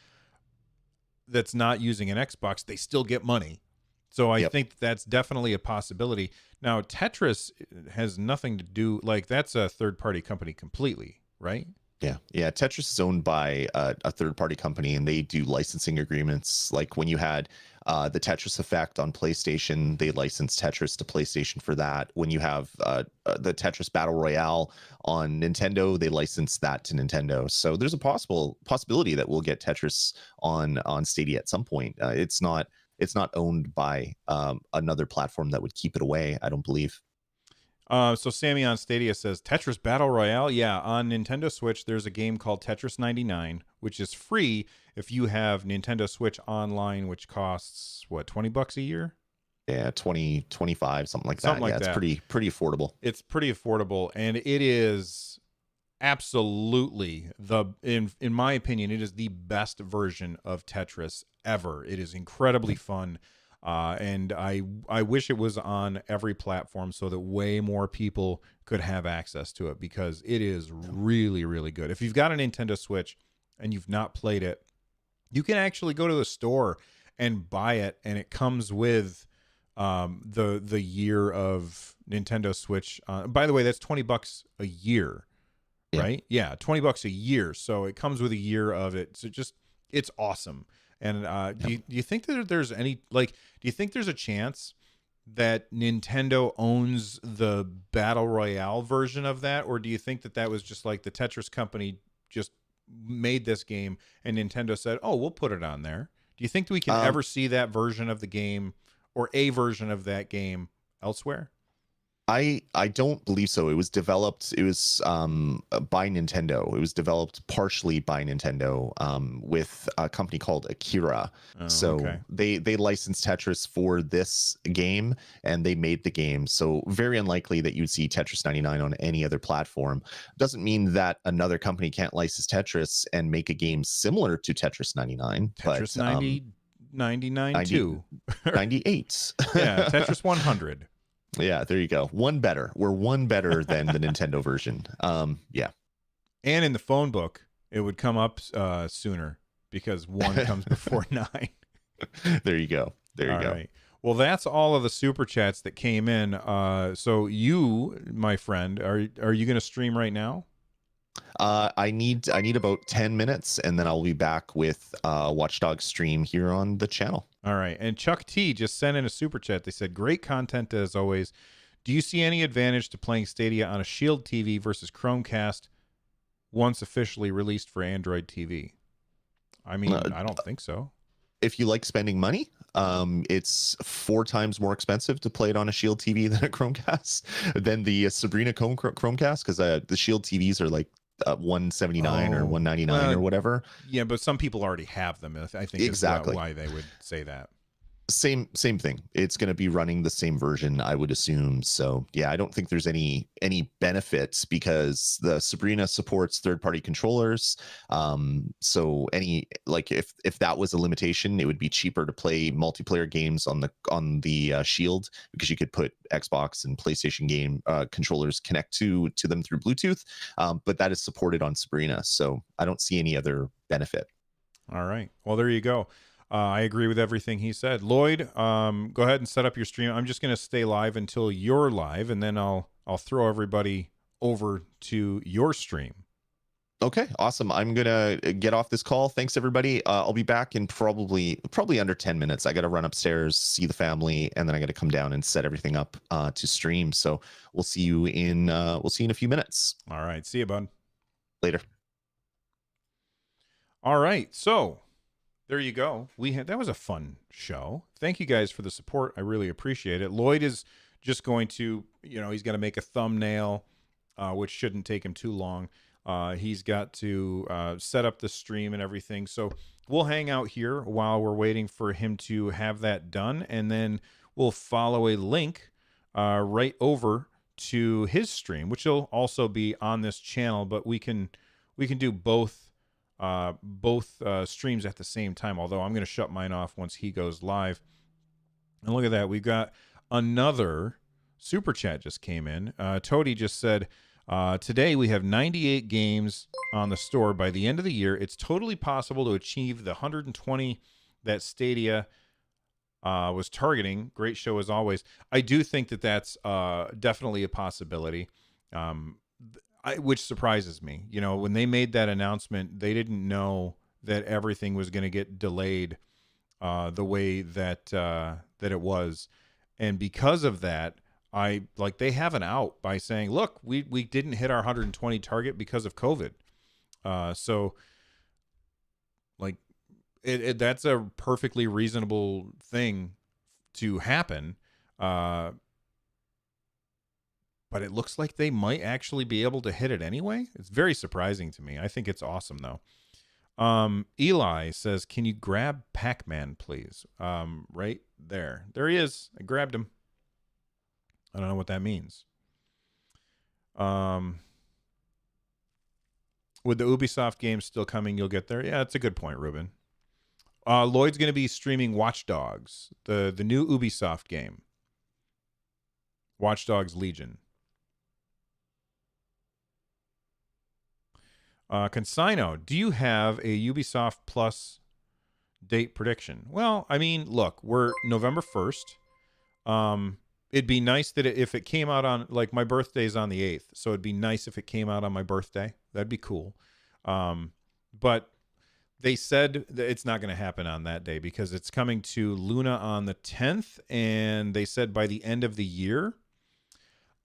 that's not using an Xbox, they still get money. So I think that's definitely a possibility. Now, Tetris has nothing to do, like, that's a third party company completely, right? Yeah. Tetris is owned by a third-party company, and they do licensing agreements. Like when you had the Tetris Effect on PlayStation, they licensed Tetris to PlayStation for that. When you have the Tetris Battle Royale on Nintendo, they license that to Nintendo. So there's a possibility that we'll get Tetris on Stadia at some point. It's not owned by another platform that would keep it away, I don't believe. So Sammy on Stadia says Tetris Battle Royale. Yeah, on Nintendo Switch, there's a game called Tetris 99, which is free if you have Nintendo Switch Online, which costs what, $20 a year? Yeah, 20, 25, something like Something that. like Yeah, that. it's pretty affordable. It's pretty affordable, and it is absolutely in my opinion, it is the best version of Tetris ever. It is incredibly fun. And I wish it was on every platform so that way more people could have access to it, because it is really, really good. If you've got a Nintendo Switch and you've not played it, you can actually go to the store and buy it, and it comes with the year of Nintendo Switch. By the way, that's $20 a year, right? Yeah, $20 a year. So it comes with a year of it. So it's awesome. And do you think that there's any, like, do you think there's a chance that Nintendo owns the Battle Royale version of that? Or do you think that was just like the Tetris company just made this game and Nintendo said, oh, we'll put it on there? Do you think we can ever see that version of the game, or a version of that game, elsewhere? I don't believe so. It was developed. It was by Nintendo. It was developed partially by Nintendo with a company called Akira. Oh, so okay. they licensed Tetris for this game, and they made the game. So very unlikely that you'd see Tetris 99 on any other platform. Doesn't mean that another company can't license Tetris and make a game similar to Tetris 99. Tetris but 99 too. 98. Yeah, Tetris 100. Yeah, there you go. One better. We're one better than the Nintendo version. Yeah. And in the phone book, it would come up sooner, because 1 comes before 9. There you go. There you go. Right. Well, that's all of the super chats that came in. So you, my friend, are you going to stream right now? I need about 10 minutes, and then I'll be back with Watchdogs stream here on the channel. All right. And Chuck T just sent in a super chat. They said, great content as always. Do you see any advantage to playing Stadia on a Shield TV versus Chromecast once officially released for Android TV? I mean, I don't think so. If you like spending money, it's 4 times more expensive to play it on a Shield TV than a Chromecast, than the Sabrina Chromecast, because the Shield TVs are like $179 or $199 or whatever. Yeah, but some people already have them. I think exactly is why they would say that. Same thing. It's going to be running the same version, I would assume. So yeah, I don't think there's any benefits, because the Sabrina supports third-party controllers. So if that was a limitation, it would be cheaper to play multiplayer games on the Shield, because you could put Xbox and PlayStation game controllers connect to them through Bluetooth. But that is supported on Sabrina, so I don't see any other benefit. All right. Well, there you go. I agree with everything he said. Lloyd, go ahead and set up your stream. I'm just going to stay live until you're live, and then I'll throw everybody over to your stream. Okay, awesome. I'm gonna get off this call. Thanks, everybody. I'll be back in probably under 10 minutes. I got to run upstairs, see the family, and then I got to come down and set everything up to stream. So we'll see you in a few minutes. All right. See you, bud. Later. All right. So there you go. That was a fun show. Thank you guys for the support. I really appreciate it. Lloyd is just going to, he's going to make a thumbnail, which shouldn't take him too long. He's got to set up the stream and everything. So we'll hang out here while we're waiting for him to have that done, and then we'll follow a link right over to his stream, which will also be on this channel. But we can do both streams at the same time, although I'm going to shut mine off once he goes live. And look at that, we've got another super chat just came in. Toady just said, today we have 98 games on the store. By the end of the year, it's totally possible to achieve the 120 that Stadia was targeting. Great show as always. I do think that that's definitely a possibility. which surprises me. You know, when they made that announcement, they didn't know that everything was going to get delayed the way that that it was, and because of that, they have an out by saying, look, we didn't hit our 120 target because of COVID. So like that's a perfectly reasonable thing to happen. But it looks like they might actually be able to hit it anyway. It's very surprising to me. I think it's awesome though. Eli says, can you grab Pac-Man, please? Right there. There he is. I grabbed him. I don't know what that means. With the Ubisoft games still coming, you'll get there. Yeah, that's a good point, Ruben. Lloyd's going to be streaming Watchdogs, the new Ubisoft game. Watchdogs Legion. Consigno, do you have a Ubisoft Plus date prediction? Well, I mean, look, we're November 1st. It'd be nice that if it came out on, like, my birthday's on the 8th, so it'd be nice if it came out on my birthday. That'd be cool. But they said that it's not going to happen on that day because it's coming to Luna on the 10th, and they said by the end of the year.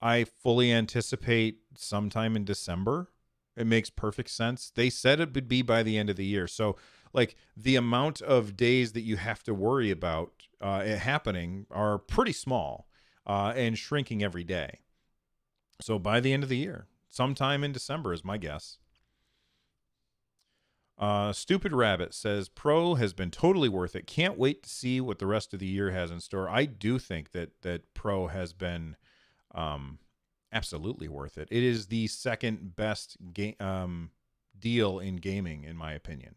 I fully anticipate sometime in December. It makes perfect sense. They said it would be by the end of the year. So, like, the amount of days that you have to worry about it happening are pretty small and shrinking every day. So by the end of the year, sometime in December is my guess. Stupid Rabbit says, Pro has been totally worth it. Can't wait to see what the rest of the year has in store. I do think that Pro has been absolutely worth it. It is the second best deal in gaming, in my opinion.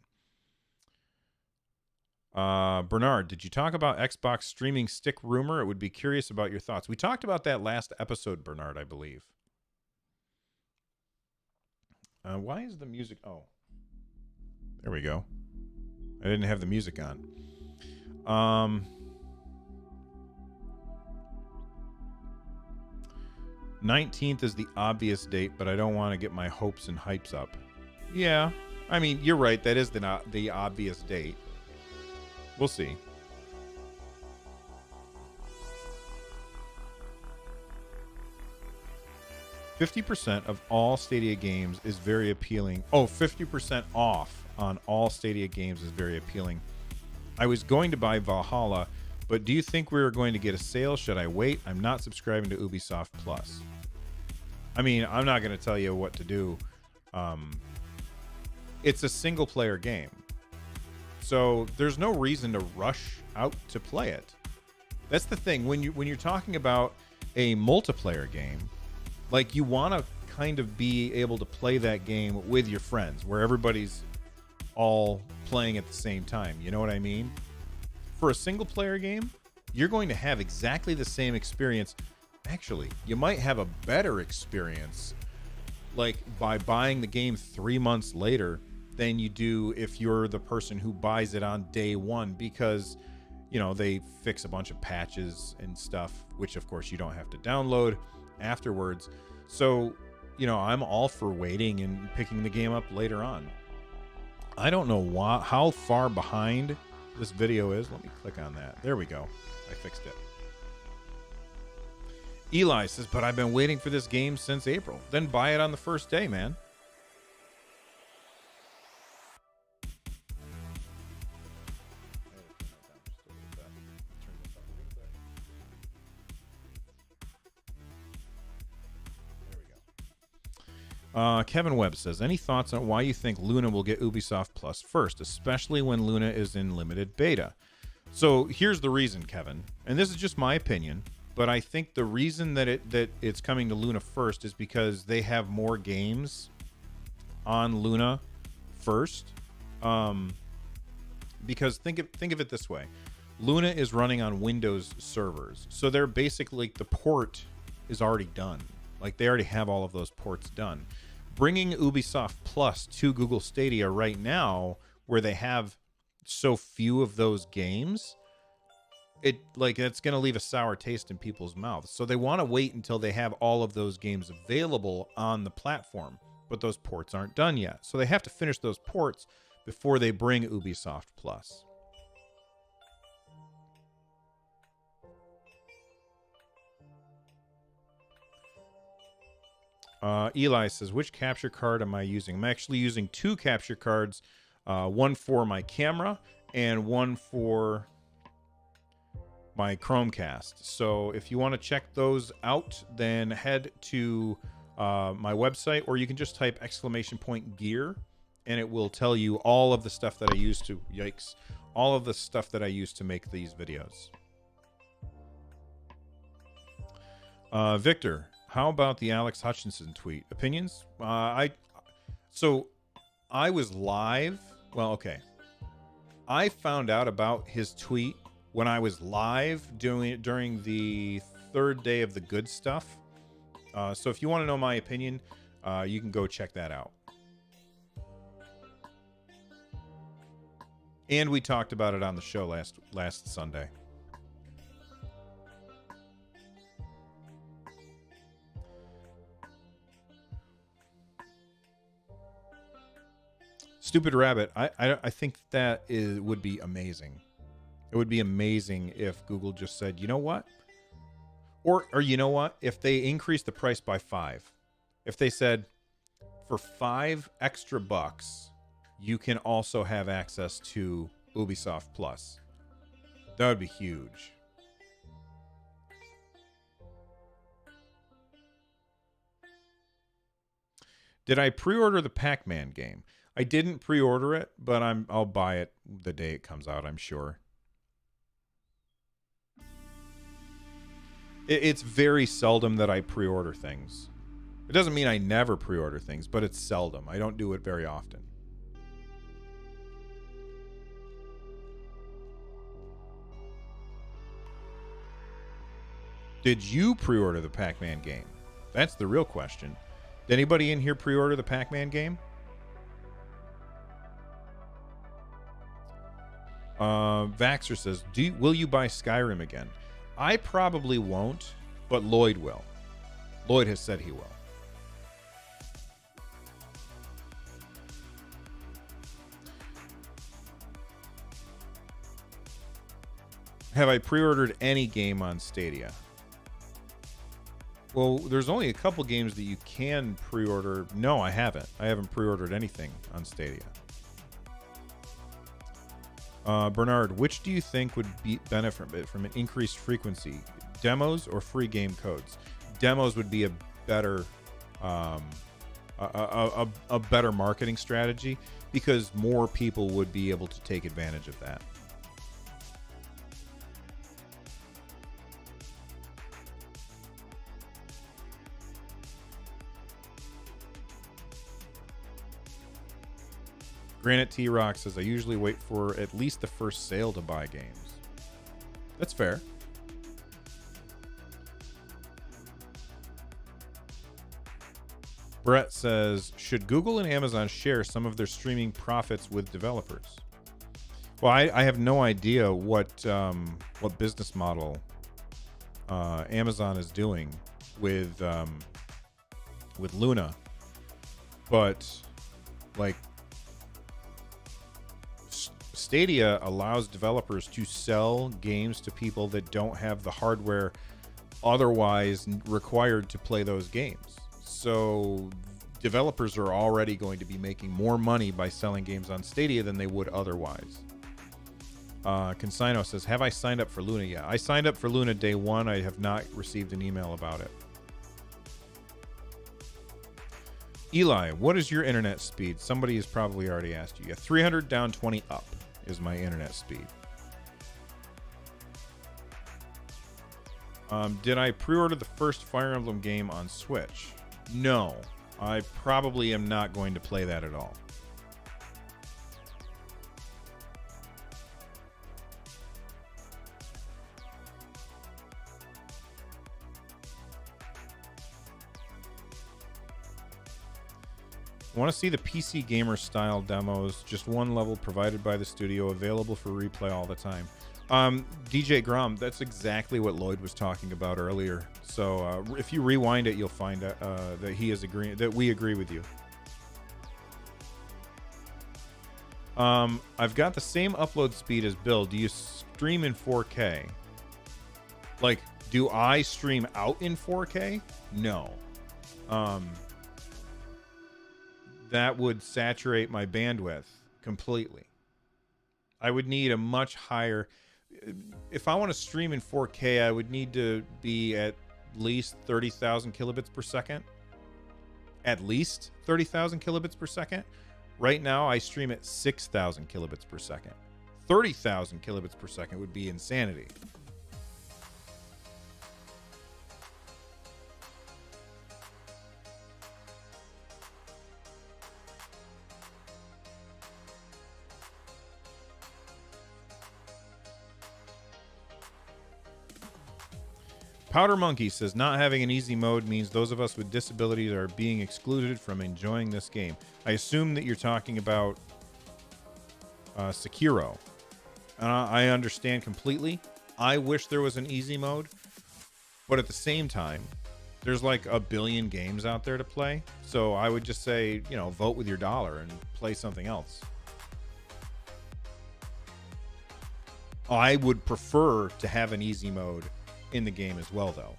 Bernard, did you talk about Xbox streaming stick rumor? It would be curious about your thoughts. We talked about that last episode, Bernard, I believe. Why is the music... Oh. There we go. I didn't have the music on. 19th is the obvious date, but I don't want to get my hopes and hypes up. Yeah, I mean, you're right. That is the obvious date. We'll see. $50% of all Stadia games is very appealing. Oh, 50% off on all Stadia games is very appealing. I was going to buy Valhalla, but do you think we are going to get a sale? Should I wait? I'm not subscribing to Ubisoft Plus. I mean, I'm not going to tell you what to do. It's a single player game. So there's no reason to rush out to play it. That's the thing. When you're talking about a multiplayer game, like, you want to kind of be able to play that game with your friends where everybody's all playing at the same time. You know what I mean? For a single player game, you're going to have exactly the same experience. Actually, you might have a better experience, like, by buying the game 3 months later than you do if you're the person who buys it on day one, because, you know, they fix a bunch of patches and stuff, which of course you don't have to download afterwards. So, you know, I'm all for waiting and picking the game up later on. I don't know how far behind this video is. Let me click on that. There we go. I fixed it. Eli says, but I've been waiting for this game since April. Then buy it on the first day, man. Kevin Webb says, any thoughts on why you think Luna will get Ubisoft Plus first, especially when Luna is in limited beta? So here's the reason, Kevin, and this is just my opinion, but I think the reason that it's coming to Luna first is because they have more games on Luna first. Because think of it this way. Luna is running on Windows servers, so they're basically, the port is already done. Like, they already have all of those ports done. Bringing Ubisoft Plus to Google Stadia right now, where they have so few of those games, it's going to leave a sour taste in people's mouths. So they want to wait until they have all of those games available on the platform, but those ports aren't done yet. So they have to finish those ports before they bring Ubisoft Plus. Eli says, which capture card am I using? I'm actually using 2 capture cards, one for my camera and one for my Chromecast. So if you want to check those out, then head to my website, or you can just type !gear, and it will tell you all of the stuff that I use to, all of the stuff that I use to make these videos. Victor, how about the Alex Hutchinson tweet? Opinions? So I was live. Well, okay. I found out about his tweet when I was live during the 3rd day of the good stuff. So if you want to know my opinion, you can go check that out. And we talked about it on the show last Sunday. Stupid Rabbit, I think that would be amazing. It would be amazing if Google just said, you know what? Or you know what? If they increased the price by 5. If they said, for $5 extra, you can also have access to Ubisoft Plus. That would be huge. Did I pre-order the Pac-Man game? I didn't pre-order it, but I'll buy it the day it comes out, I'm sure. It's very seldom that I pre-order things. It doesn't mean I never pre-order things, but it's seldom. I don't do it very often. Did you pre-order the Pac-Man game? That's the real question. Did anybody in here pre-order the Pac-Man game? Vaxer says, will you buy Skyrim again? I probably won't, but Lloyd will. Lloyd has said he will. Have I pre-ordered any game on Stadia? Well, there's only a couple games that you can pre-order. No, I haven't. I haven't pre-ordered anything on Stadia. Bernard, which do you think would benefit from an increased frequency? Demos or free game codes? Demos would be a better a better marketing strategy, because more people would be able to take advantage of that. Granite T-Rock says, I usually wait for at least the first sale to buy games. That's fair. Brett says, should Google and Amazon share some of their streaming profits with developers? Well, I have no idea what business model Amazon is doing with Luna, but like, Stadia allows developers to sell games to people that don't have the hardware otherwise required to play those games. So developers are already going to be making more money by selling games on Stadia than they would otherwise. Consino says, have I signed up for Luna yet? I signed up for Luna day 1. I have not received an email about it. Eli, what is your internet speed? Somebody has probably already asked you. Yeah, 300 down, 20 up is my internet speed. Did I pre-order the first Fire Emblem game on Switch? No, I probably am not going to play that at all. I want to see the PC gamer style demos, just one level provided by the studio, available for replay all the time. DJ Grom, that's exactly what Lloyd was talking about earlier. So if you rewind it, you'll find that he is agreeing, that we agree with you. I've got the same upload speed as Bill. Do you stream in 4K? Like, do I stream out in 4K? No. That would saturate my bandwidth completely. I would need a much higher... If I want to stream in 4K, I would need to be at least 30,000 kilobits per second. At least 30,000 kilobits per second. Right now, I stream at 6,000 kilobits per second. 30,000 kilobits per second would be insanity. Powder Monkey says, not having an easy mode means those of us with disabilities are being excluded from enjoying this game. I assume that you're talking about Sekiro. I understand completely. I wish there was an easy mode, but at the same time, there's like a billion games out there to play. So I would just say, you know, vote with your dollar and play something else. I would prefer to have an easy mode in the game as well, though.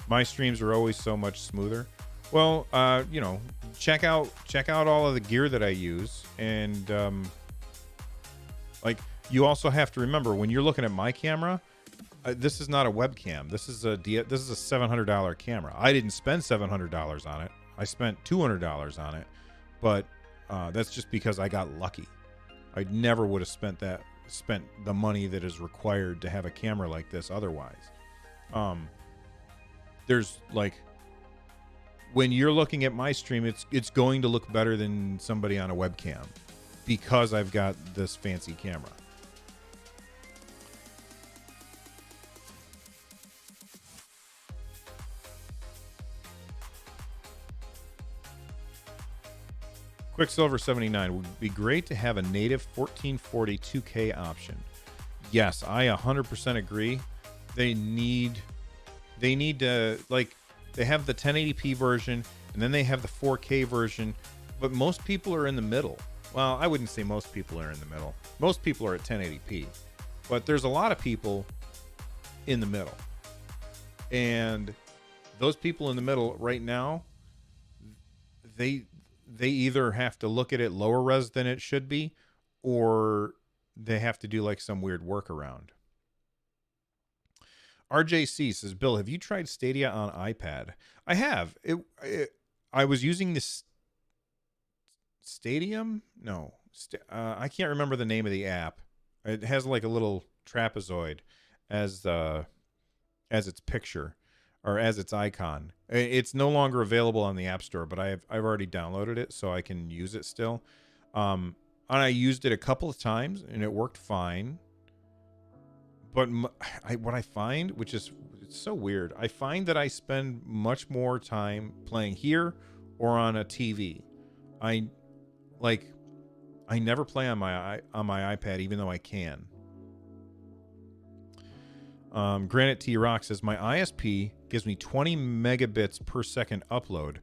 My streams are always so much smoother. Well, you know, check out all of the gear that I use, and like, you also have to remember when you're looking at my camera, this is not a webcam. This is a $700 camera. I didn't spend $700 on it. I spent $200 on it, but that's just because I got lucky. I never would have spent the money that is required to have a camera like this otherwise. There's like, when you're looking at my stream, it's going to look better than somebody on a webcam because I've got this fancy camera. Quicksilver 79, would be great to have a native 1440 2K option. Yes, I 100% agree. They need to, like, they have the 1080p version and then they have the 4K version, but most people are in the middle. Well, I wouldn't say most people are in the middle. Most people are at 1080p, but there's a lot of people in the middle. And those people in the middle right now, they either have to look at it lower res than it should be, or they have to do like some weird workaround. RJC says, Bill, have you tried Stadia on iPad? I have. I was using this Stadium? No. I can't remember the name of the app. It has like a little trapezoid as its picture, or as its icon. It's no longer available on the App Store, but I've already downloaded it, so I can use it still. And I used it a couple of times, and it worked fine. But what I find, which is it's so weird, I find that I spend much more time playing here or on a TV. I never play on my iPad, even though I can. Granite T Rock says, my ISP gives me 20 megabits per second upload,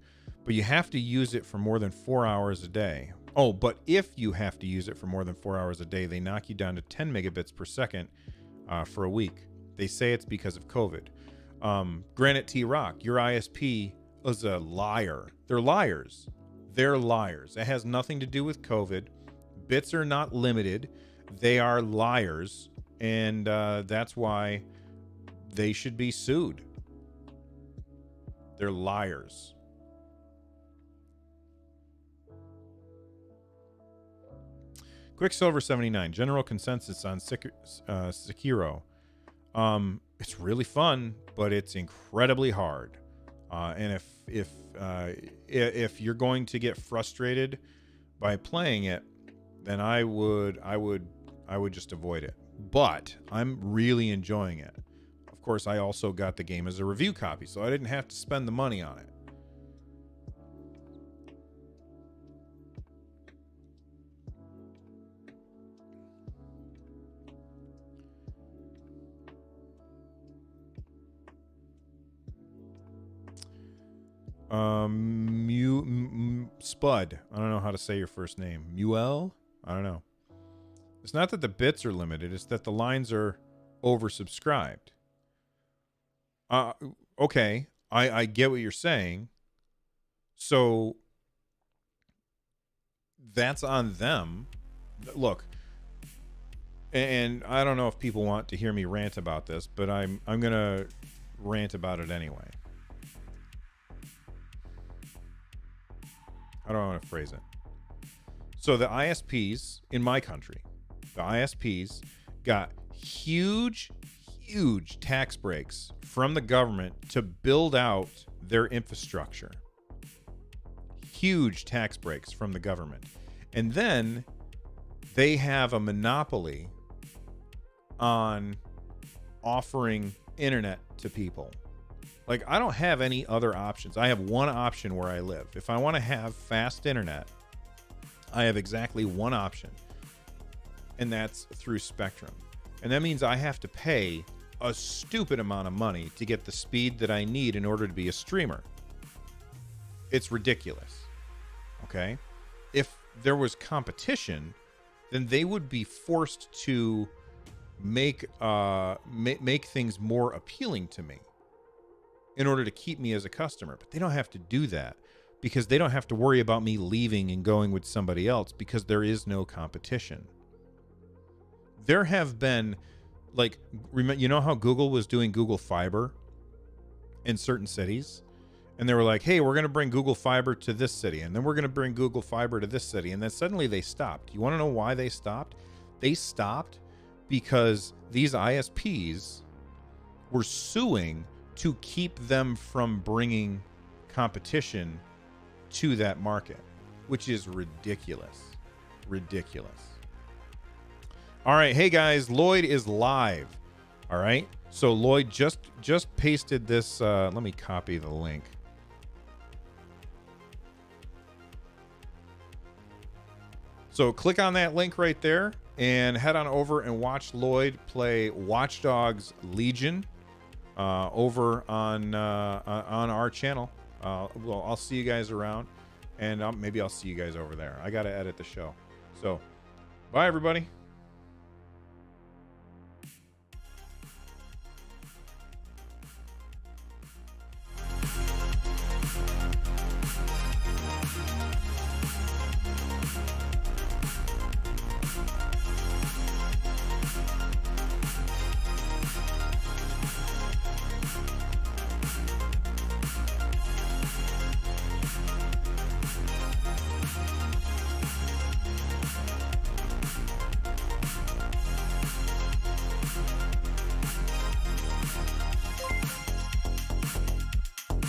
but you have to use it for more than 4 hours a day. Oh, but if you have to use it for more than 4 hours a day, they knock you down to 10 megabits per second for a week. They say it's because of COVID. Granite T Rock, your ISP is a liar. They're liars. They're liars. It has nothing to do with COVID. Bits are not limited. They are liars. And that's why they should be sued. They're liars. Quicksilver 79, general consensus on Sekiro. It's really fun, but it's incredibly hard. And if you're going to get frustrated by playing it, then I would just avoid it. But I'm really enjoying it. Of course, I also got the game as a review copy, so I didn't have to spend the money on it. Spud. I don't know how to say your first name. Muel? I don't know. It's not that the bits are limited, it's that the lines are oversubscribed. Okay, I get what you're saying. So that's on them. Look, and I don't know if people want to hear me rant about this, but I'm gonna rant about it anyway. How do I want to phrase it? So the ISPs in my country, the ISPs got huge tax breaks from the government to build out their infrastructure. Huge tax breaks from the government. And then they have a monopoly on offering internet to people. Like, I don't have any other options. I have one option where I live. If I want to have fast internet, I have exactly one option, and that's through Spectrum. And that means I have to pay a stupid amount of money to get the speed that I need in order to be a streamer. It's ridiculous. Okay? If there was competition, then they would be forced to make things more appealing to me in order to keep me as a customer. But they don't have to do that because they don't have to worry about me leaving and going with somebody else because there is no competition. There have been, like, you know how Google was doing Google Fiber in certain cities? And they were like, hey, we're going to bring Google Fiber to this city, and then we're going to bring Google Fiber to this city. And then suddenly they stopped. You want to know why they stopped? They stopped because these ISPs were suing to keep them from bringing competition to that market, which is ridiculous. Ridiculous. All right. Hey, guys, Lloyd is live. All right. So Lloyd just pasted this. Let me copy the link. So click on that link right there and head on over and watch Lloyd play Watchdogs Legion over on our channel. Well, I'll see you guys around, and maybe I'll see you guys over there. I got to edit the show. So bye, everybody.